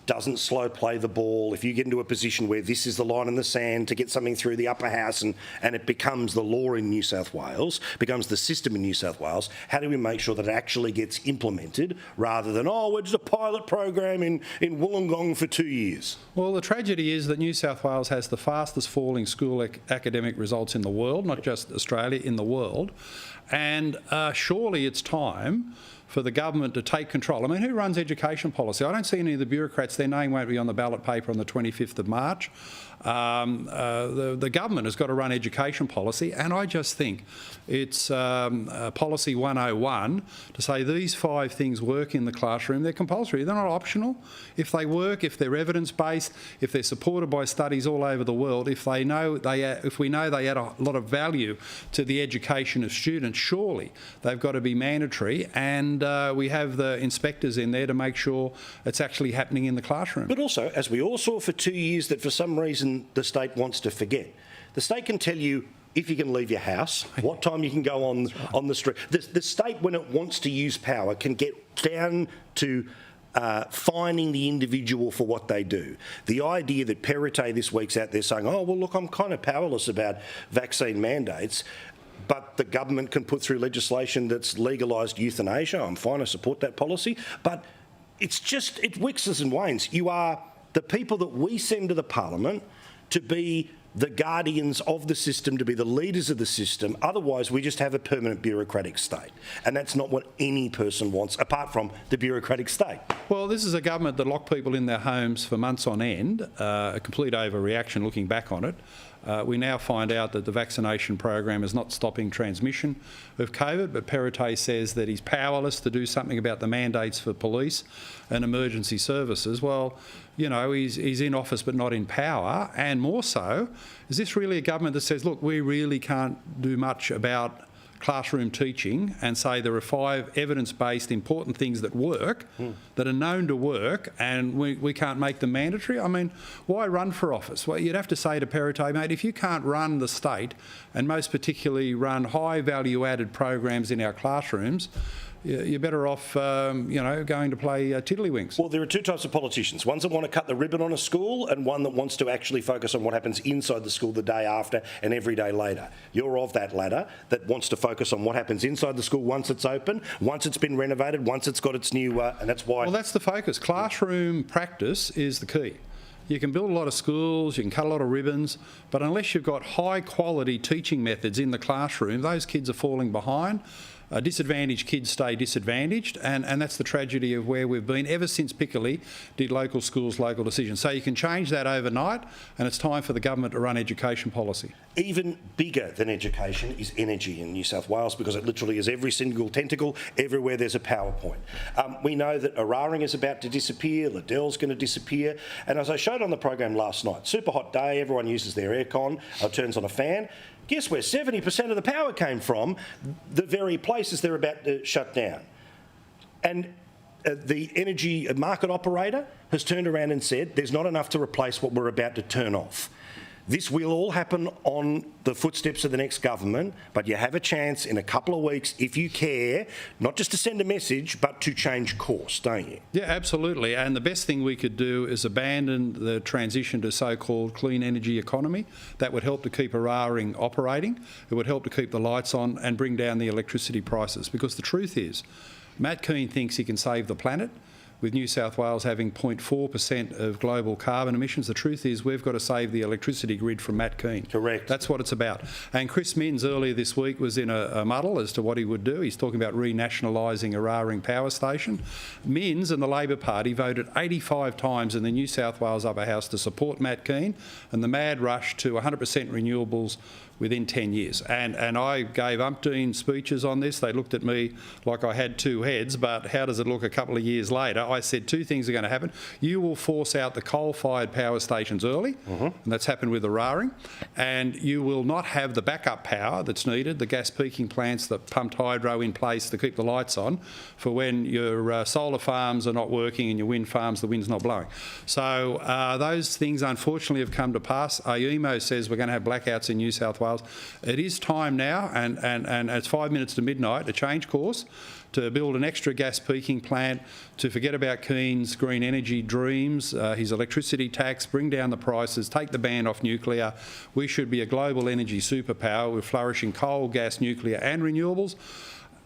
doesn't slow play the ball? If you get into a position where this is the line in the sand to get something through the upper house and it becomes the law in New South Wales, becomes the system in New South Wales, how do we make sure that it actually gets implemented rather than, we're just a pilot program in Wollongong for 2 years? Well, the tragedy is that New South Wales has the fastest falling school academic results in the world, not just Australia, in the world. And surely it's time for the government to take control. I mean, who runs education policy? I don't see any of the bureaucrats. Their name won't be on the ballot paper on the 25th of March. The government has got to run education policy, and I just think it's policy 101 to say these 5 things work in the classroom. They're compulsory. They're not optional. If they work, if they're evidence-based, if they're supported by studies all over the world, if we know they add a lot of value to the education of students, surely they've got to be mandatory, and we have the inspectors in there to make sure it's actually happening in the classroom. But also, as we all saw for 2 years, that for some reason the state wants to forget. The state can tell you if you can leave your house, what time you can go on the street. The state, when it wants to use power, can get down to fining the individual for what they do. The idea that Perrottet this week's out there saying, oh, well, look, I'm kind of powerless about vaccine mandates, but the government can put through legislation that's legalised euthanasia. I'm fine, I support that policy. But it's just, it waxes and wanes. You are the people that we send to the parliament to be the guardians of the system, to be the leaders of the system. Otherwise, we just have a permanent bureaucratic state. And that's not what any person wants, apart from the bureaucratic state. Well, this is a government that locked people in their homes for months on end, a complete overreaction looking back on it. We now find out that the vaccination program is not stopping transmission of COVID, but Perrottet says that he's powerless to do something about the mandates for police and emergency services. Well, you know, he's in office but not in power, and more so, is this really a government that says, look, we really can't do much about classroom teaching and say there are 5 evidence-based important things that work, that are known to work, and we can't make them mandatory? I mean, why run for office? Well, you'd have to say to Perrottet, mate, if you can't run the state, and most particularly run high value-added programs in our classrooms, you're better off, you know, going to play tiddlywinks. Well, there are 2 types of politicians. Ones that want to cut the ribbon on a school, and one that wants to actually focus on what happens inside the school the day after and every day later. You're of that ladder that wants to focus on what happens inside the school once it's open, once it's been renovated, once it's got its new, and that's why... Well, that's the focus. Classroom practice is the key. You can build a lot of schools, you can cut a lot of ribbons, but unless you've got high quality teaching methods in the classroom, those kids are falling behind. Disadvantaged kids stay disadvantaged, and that's the tragedy of where we've been ever since Piccoli did local schools, local decisions. So you can change that overnight, and it's time for the government to run education policy. Even bigger than education is energy in New South Wales, because it literally is every single tentacle, everywhere there's a PowerPoint. We know that Eraring is about to disappear, Liddell's going to disappear, and as I showed on the program last night, super hot day, everyone uses their aircon, turns on a fan. Guess where 70% of the power came from? The very places they're about to shut down. And the energy market operator has turned around and said there's not enough to replace what we're about to turn off. This will all happen on the footsteps of the next government, but you have a chance in a couple of weeks, if you care, not just to send a message, but to change course, don't you? Yeah, absolutely. And the best thing we could do is abandon the transition to so-called clean energy economy. That would help to keep Eraring operating. It would help to keep the lights on and bring down the electricity prices. Because the truth is, Matt Keane thinks he can save the planet, with New South Wales having 0.4% of global carbon emissions. The truth is we've got to save the electricity grid from Matt Keane. Correct. That's what it's about. And Chris Minns earlier this week was in a muddle as to what he would do. He's talking about renationalising Eraring Power Station. Minns and the Labor Party voted 85 times in the New South Wales Upper House to support Matt Keane and the mad rush to 100% renewables within 10 years. And I gave umpteen speeches on this. They looked at me like I had 2 heads, but how does it look a couple of years later? I said 2 things are going to happen. You will force out the coal-fired power stations early, and that's happened with Eraring, and you will not have the backup power that's needed, the gas peaking plants, the pumped hydro in place to keep the lights on for when your solar farms are not working and your wind farms, the wind's not blowing. So those things unfortunately have come to pass. AEMO says we're going to have blackouts in New South Wales. It is time now, and it's 5 minutes to midnight, to change course, to build an extra gas peaking plant, to forget about Keane's green energy dreams, his electricity tax, bring down the prices, take the ban off nuclear. We should be a global energy superpower with flourishing coal, gas, nuclear and renewables.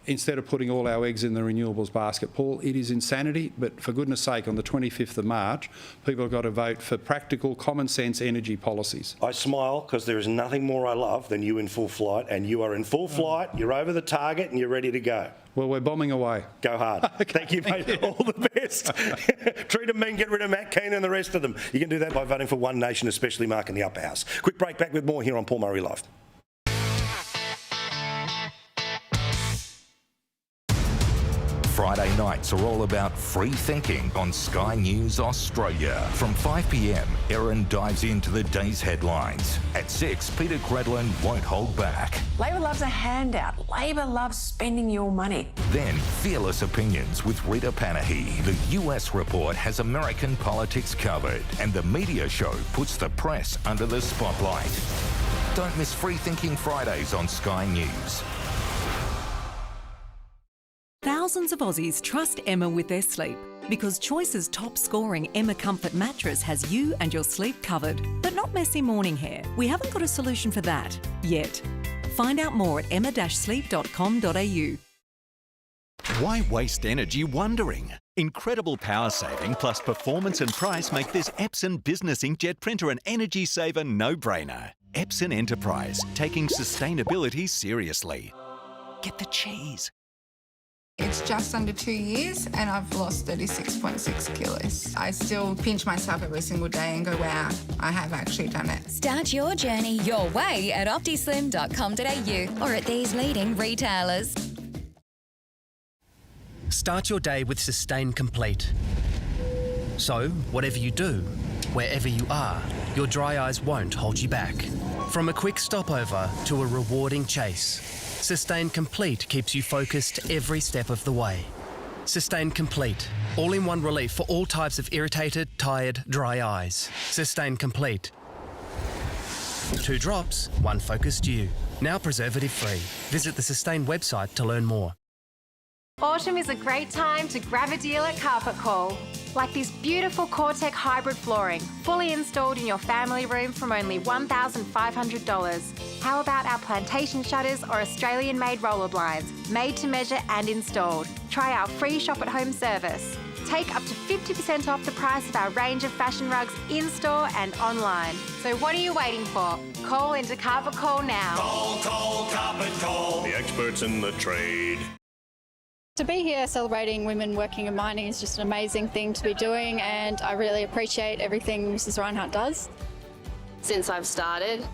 instead of putting all our eggs in the renewables basket. Paul, it is insanity, but for goodness sake, on the 25th of March, people have got to vote for practical, common sense energy policies. I smile because there is nothing more I love than you in full flight, and you are in full flight, you're over the target and you're ready to go. Well, we're bombing away. Go hard. Thank you, mate. All the best. Treat them mean, get rid of Matt Keane and the rest of them. You can do that by voting for One Nation, especially Mark in the upper house. Quick break, back with more here on Paul Murray Live. Friday nights are all about free thinking on Sky News Australia. From 5 p.m, Erin dives into the day's headlines. At 6, Peter Credlin won't hold back. Labor loves a handout. Labor loves spending your money. Then, Fearless Opinions with Rita Panahi. The US report has American politics covered, and the media show puts the press under the spotlight. Don't miss Free Thinking Fridays on Sky News. Thousands of Aussies trust Emma with their sleep because Choice's top-scoring Emma Comfort mattress has you and your sleep covered. But not messy morning hair. We haven't got a solution for that yet. Find out more at emma-sleep.com.au. Why waste energy wondering? Incredible power saving plus performance and price make this Epson Business Inkjet printer an energy saver no-brainer. Epson Enterprise, taking sustainability seriously. Get the cheese. It's just under 2 years and I've lost 36.6 kilos. I still pinch myself every single day and go, wow, I have actually done it. Start your journey your way at optislim.com.au or at these leading retailers. Start your day with Sustain Complete. So, whatever you do, wherever you are, your dry eyes won't hold you back. From a quick stopover to a rewarding chase, Sustain Complete keeps you focused every step of the way. Sustain Complete, all-in-one relief for all types of irritated, tired, dry eyes. Sustain Complete. 2 drops, 1 focused you. Now preservative-free. Visit the Sustain website to learn more. Autumn is a great time to grab a deal at Carpet Call. Like this beautiful Cortec hybrid flooring, fully installed in your family room from only $1,500. How about our plantation shutters or Australian-made roller blinds, made to measure and installed? Try our free shop-at-home service. Take up to 50% off the price of our range of fashion rugs in-store and online. So what are you waiting for? Call into Carpet Call now. Call Carpet Call. The experts in the trade. To be here celebrating women working in mining is just an amazing thing to be doing, and I really appreciate everything Mrs. Reinhardt does. Since I've started,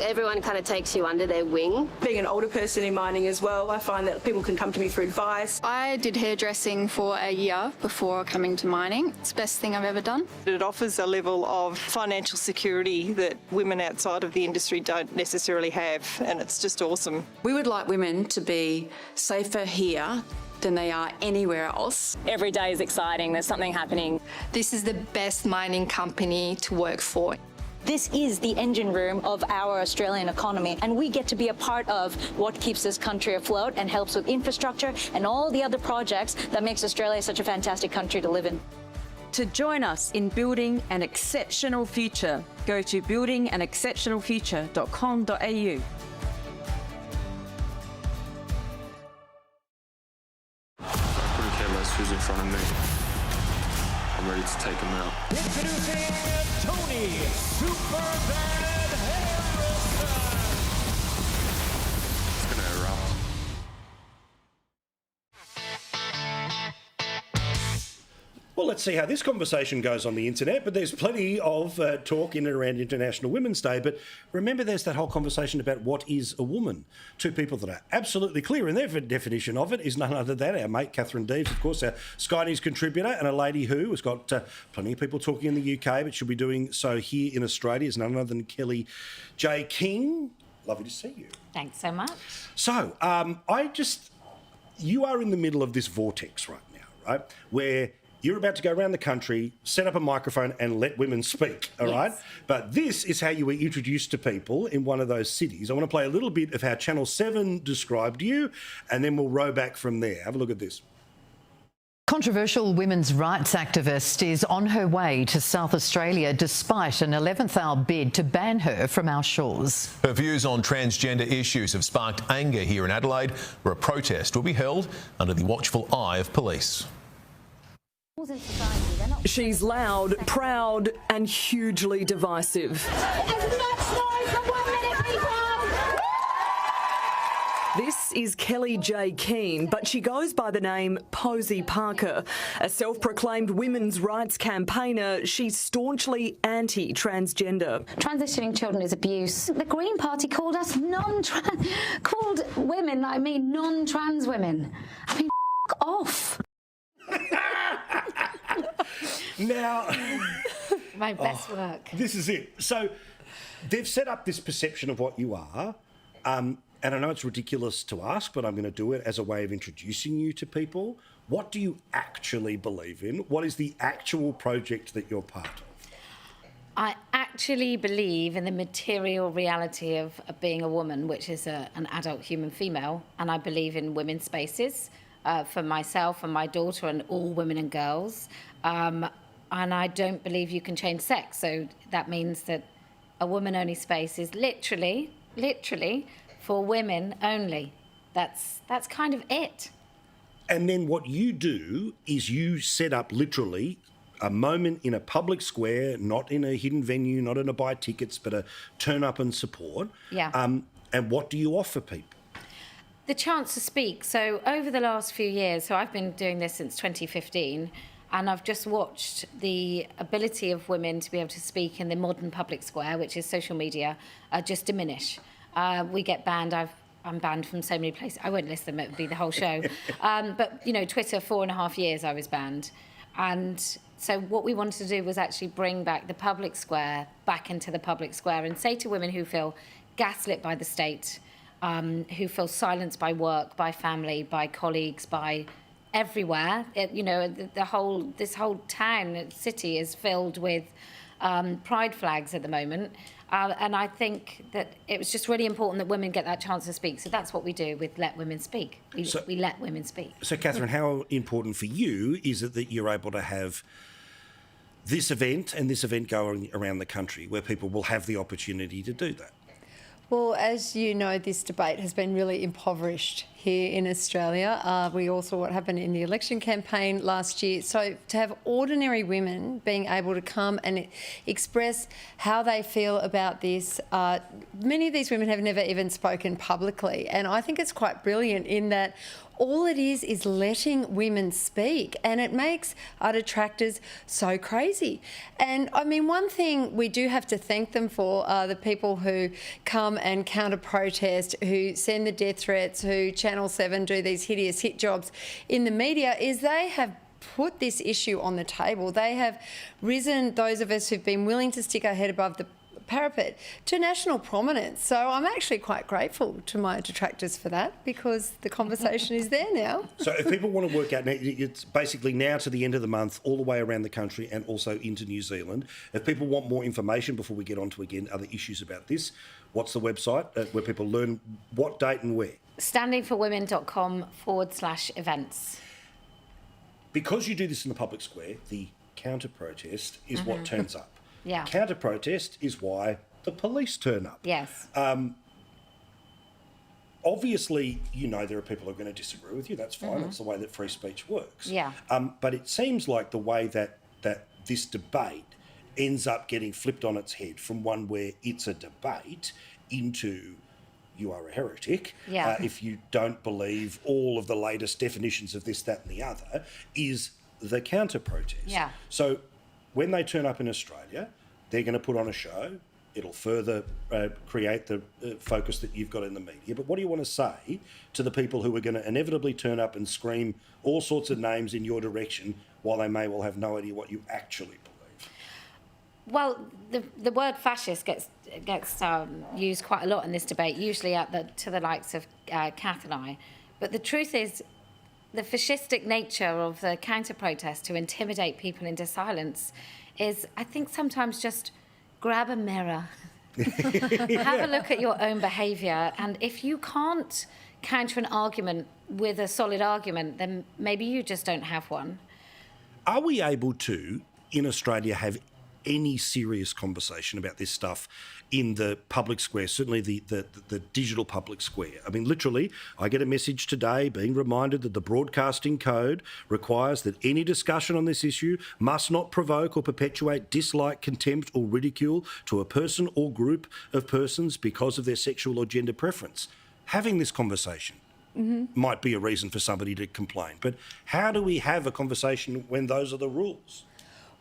everyone kind of takes you under their wing. Being an older person in mining as well, I find that people can come to me for advice. I did hairdressing for a year before coming to mining. It's the best thing I've ever done. It offers a level of financial security that women outside of the industry don't necessarily have, and it's just awesome. We would like women to be safer here than they are anywhere else. Every day is exciting. There's something happening. This is the best mining company to work for. This is the engine room of our Australian economy, and we get to be a part of what keeps this country afloat and helps with infrastructure and all the other projects that makes Australia such a fantastic country to live in. To join us in building an exceptional future, go to buildinganexceptionalfuture.com.au. Who's in front of me? I'm ready to take him out. Introducing Tony Superbad Harrison. It's gonna erupt. Well, let's see how this conversation goes on the internet, but there's plenty of talk in and around International Women's Day. But remember, there's that whole conversation about what is a woman. 2 people that are absolutely clear in their definition of it is none other than our mate Catherine Deves, of course, our Sky News contributor, and a lady who has got plenty of people talking in the UK, but she'll be doing so here in Australia, is none other than Kelly J. King. Lovely to see you. Thanks so much. So, you are in the middle of this vortex right now, right, where you're about to go around the country, set up a microphone and let women speak, all right? But this is how you were introduced to people in one of those cities. I want to play a little bit of how Channel 7 described you, and then we'll row back from there. Have a look at this. Controversial women's rights activist is on her way to South Australia despite an 11th-hour bid to ban her from our shores. Her views on transgender issues have sparked anger here in Adelaide, where a protest will be held under the watchful eye of police. She's loud, proud and hugely divisive. This is Kelly J. Keane, but she goes by the name Posy Parker. A self-proclaimed women's rights campaigner, she's staunchly anti-transgender. Transitioning children is abuse. The Green Party called us called women like me non-trans women. I mean, off. Now, my best work. This is it. So they've set up this perception of what you are. And I know it's ridiculous to ask, but I'm going to do it as a way of introducing you to people. What do you actually believe in? What is the actual project that you're part of? I actually believe in the material reality of being a woman, which is an adult human female, and I believe in women's spaces for myself and my daughter and all women and girls. And I don't believe you can change sex, so that means that a woman-only space is literally for women only. That's kind of it. And then what you do is you set up literally a moment in a public square, not in a hidden venue, not in a buy tickets, but a turn up and support. Yeah. And what do you offer people? The chance to speak. So over the last few years, so I've been doing this since 2015, and I've just watched the ability of women to be able to speak in the modern public square, which is social media, just diminish. We get banned. I'm banned from so many places. I won't list them. It would be the whole show. But, you know, Twitter, 4.5 years I was banned. And so what we wanted to do was actually bring back the public square back into the public square and say to women who feel gaslit by the state, who feel silenced by work, by family, by colleagues, by everywhere. This whole town, city is filled with pride flags at the moment. And I think that it was just really important that women get that chance to speak. So that's what we do with Let Women Speak. We let women speak. So, Catherine, how important for you is it that you're able to have this event and this event going around the country where people will have the opportunity to do that? Well, as you know, this debate has been really impoverished here in Australia. We all saw what happened in the election campaign last year. So to have ordinary women being able to come and express how they feel about this, many of these women have never even spoken publicly. And I think it's quite brilliant in that all it is letting women speak, and it makes our detractors so crazy. And I mean, one thing we do have to thank them for are the people who come and counter-protest, who send the death threats, who Channel 7 do these hideous hit jobs in the media, is they have put this issue on the table. They have risen, those of us who've been willing to stick our head above the parapet, to national prominence. So I'm actually quite grateful to my detractors for that, because the conversation is there now. So if people want to work out, it's basically now to the end of the month, all the way around the country and also into New Zealand. If people want more information before we get on to, again, other issues about this, what's the website where people learn what date and where? standingforwomen.com/events. Because you do this in the public square, the counter-protest is what turns up. Yeah. Counter-protest is why the police turn up. Yes. Obviously, you know there are people who are going to disagree with you. That's fine. That's the way that free speech works. Yeah. But it seems like the way that this debate ends up getting flipped on its head from one where it's a debate into you are a heretic, if you don't believe all of the latest definitions of this, that and the other, is the counter-protest. Yeah. So when they turn up in Australia, they're going to put on a show. It'll further create the focus that you've got in the media. But what do you want to say to the people who are going to inevitably turn up and scream all sorts of names in your direction while they may well have no idea what you actually believe? Well, the word fascist gets used quite a lot in this debate, usually to the likes of Kath and I. But the truth is, the fascistic nature of the counter-protest to intimidate people into silence is, I think, sometimes just grab a mirror, have a look at your own behaviour, and if you can't counter an argument with a solid argument, then maybe you just don't have one. Are we able to, in Australia, have any serious conversation about this stuff in the public square, certainly the digital public square? I mean, literally, I get a message today being reminded that the broadcasting code requires that any discussion on this issue must not provoke or perpetuate dislike, contempt or ridicule to a person or group of persons because of their sexual or gender preference. Having this conversation might be a reason for somebody to complain, but how do we have a conversation when those are the rules?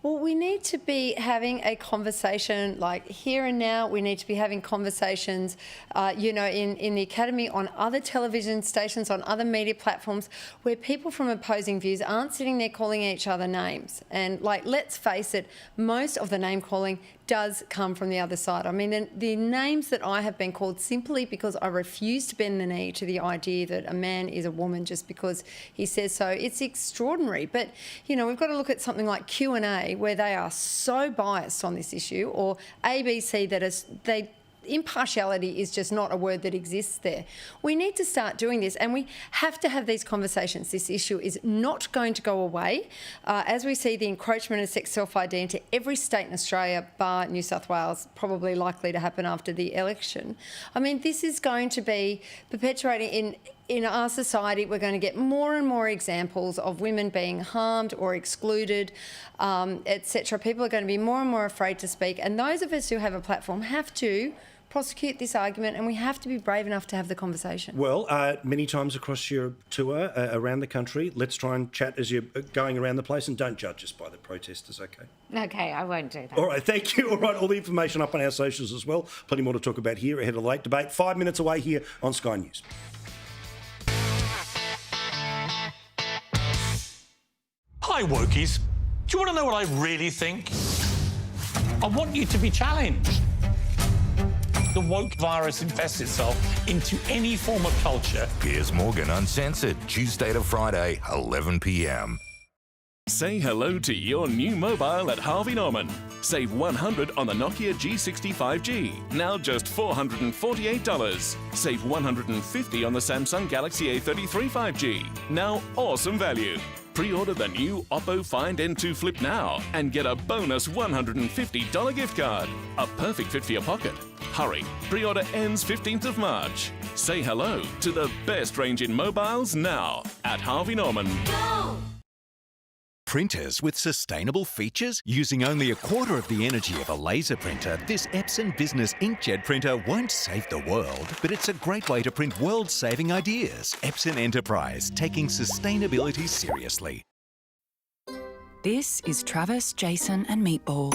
Well, we need to be having a conversation like here and now. We need to be having conversations, in the Academy, on other television stations, on other media platforms, where people from opposing views aren't sitting there calling each other names. And, let's face it, most of the name calling does come from the other side. I mean, the names that I have been called simply because I refuse to bend the knee to the idea that a man is a woman just because he says so, it's extraordinary. But, we've got to look at something like Q&A, where they are so biased on this issue, or ABC, impartiality is just not a word that exists there. We need to start doing this, and we have to have these conversations. This issue is not going to go away. As we see the encroachment of sex self-ID into every state in Australia, bar New South Wales, probably likely to happen after the election. I mean, this is going to be perpetuating in our society. We're going to get more and more examples of women being harmed or excluded, etc. People are going to be more and more afraid to speak, and those of us who have a platform have to prosecute this argument, and we have to be brave enough to have the conversation. Well, many times across your tour around the country, let's try and chat as you're going around the place, and don't judge us by the protesters, OK? OK, I won't do that. All right, thank you. All right, all the information up on our socials as well. Plenty more to talk about here ahead of the late debate. 5 minutes away here on Sky News. Hi, wokies. Do you want to know what I really think? I want you to be challenged. The woke virus infests itself into any form of culture. Piers Morgan Uncensored, Tuesday to Friday, 11 p.m. Say hello to your new mobile at Harvey Norman. Save $100 on the Nokia G65G, now just $448. Save $150 on the Samsung Galaxy A33 5G, now awesome value. Pre-order the new Oppo Find N2 Flip now and get a bonus $150 gift card. A perfect fit for your pocket. Hurry, pre-order ends 15th of March. Say hello to the best range in mobiles now at Harvey Norman. Go! Printers with sustainable features? Using only a quarter of the energy of a laser printer, this Epson Business Inkjet printer won't save the world, but it's a great way to print world-saving ideas. Epson Enterprise, taking sustainability seriously. This is Travis, Jason and Meatball.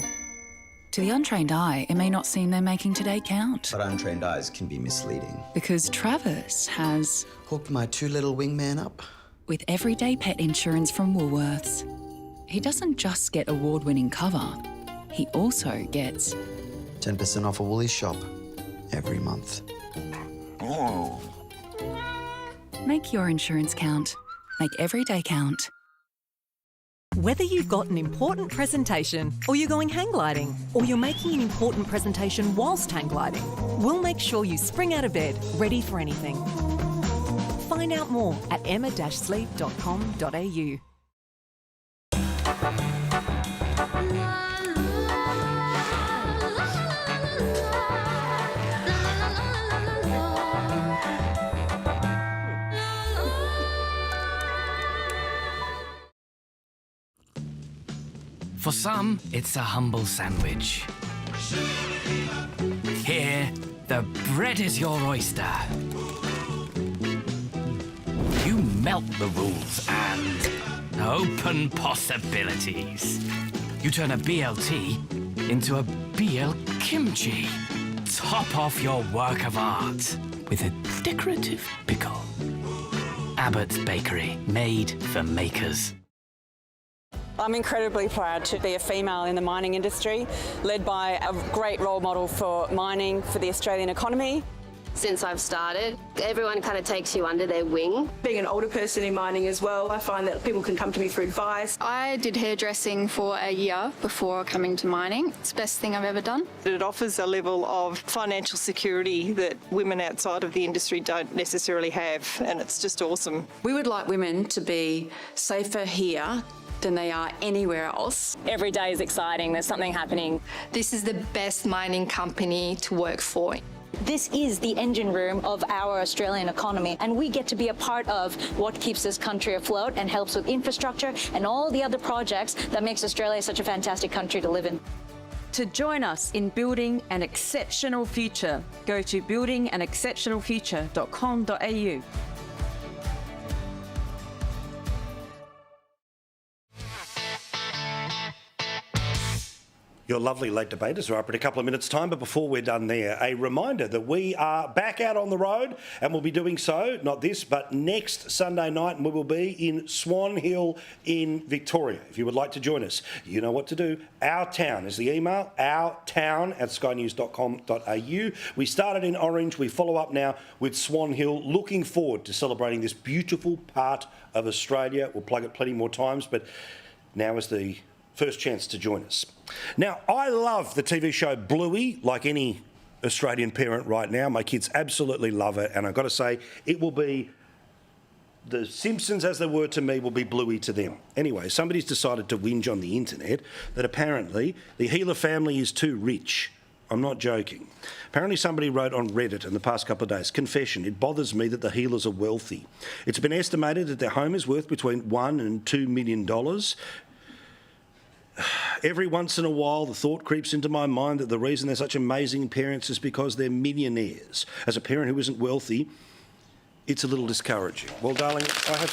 To the untrained eye, it may not seem they're making today count. But untrained eyes can be misleading. Because Travis has hooked my two little wingman up with everyday pet insurance from Woolworths. He doesn't just get award-winning cover, he also gets 10% off a Woolies shop every month. Oh. Make your insurance count. Make every day count. Whether you've got an important presentation, or you're going hang gliding, or you're making an important presentation whilst hang gliding, we'll make sure you spring out of bed ready for anything. Find out more at emma-sleep.com.au. For some, it's a humble sandwich. Here, the bread is your oyster. You melt the rules and open possibilities. You turn a BLT into a BL kimchi. Top off your work of art with a decorative pickle. Abbott's Bakery, made for makers. I'm incredibly proud to be a female in the mining industry, led by a great role model for mining, for the Australian economy. since I've started. Everyone kind of takes you under their wing. Being an older person in mining as well, I find that people can come to me for advice. I did hairdressing for a year before coming to mining. It's the best thing I've ever done. It offers a level of financial security that women outside of the industry don't necessarily have, and it's just awesome. We would like women to be safer here than they are anywhere else. Every day is exciting. There's something happening. This is the best mining company to work for. This is the engine room of our Australian economy, and we get to be a part of what keeps this country afloat and helps with infrastructure and all the other projects that makes Australia such a fantastic country to live in. To join us in building an exceptional future, go to buildinganexceptionalfuture.com.au. Your lovely late debaters are up in a couple of minutes' time, but before we're done there, a reminder that we are back out on the road, and we'll be doing so, not this, but next Sunday night, and we will be in Swan Hill in Victoria. If you would like to join us, you know what to do. Our Town is the email, ourtown@skynews.com.au. We started in Orange, we follow up now with Swan Hill. Looking forward to celebrating this beautiful part of Australia. We'll plug it plenty more times, but now is the first chance to join us. Now, I love the TV show Bluey, like any Australian parent right now. My kids absolutely love it, and I've got to say, it will be The Simpsons, as they were to me, will be Bluey to them. Anyway, somebody's decided to whinge on the internet that apparently the Healer family is too rich. I'm not joking. Apparently somebody wrote on Reddit in the past couple of days, confession, it bothers me that the Healers are wealthy. It's been estimated that their home is worth between $1 and $2 million. Every once in a while, the thought creeps into my mind that the reason they're such amazing parents is because they're millionaires. As a parent who isn't wealthy, it's a little discouraging. Well, darling, I have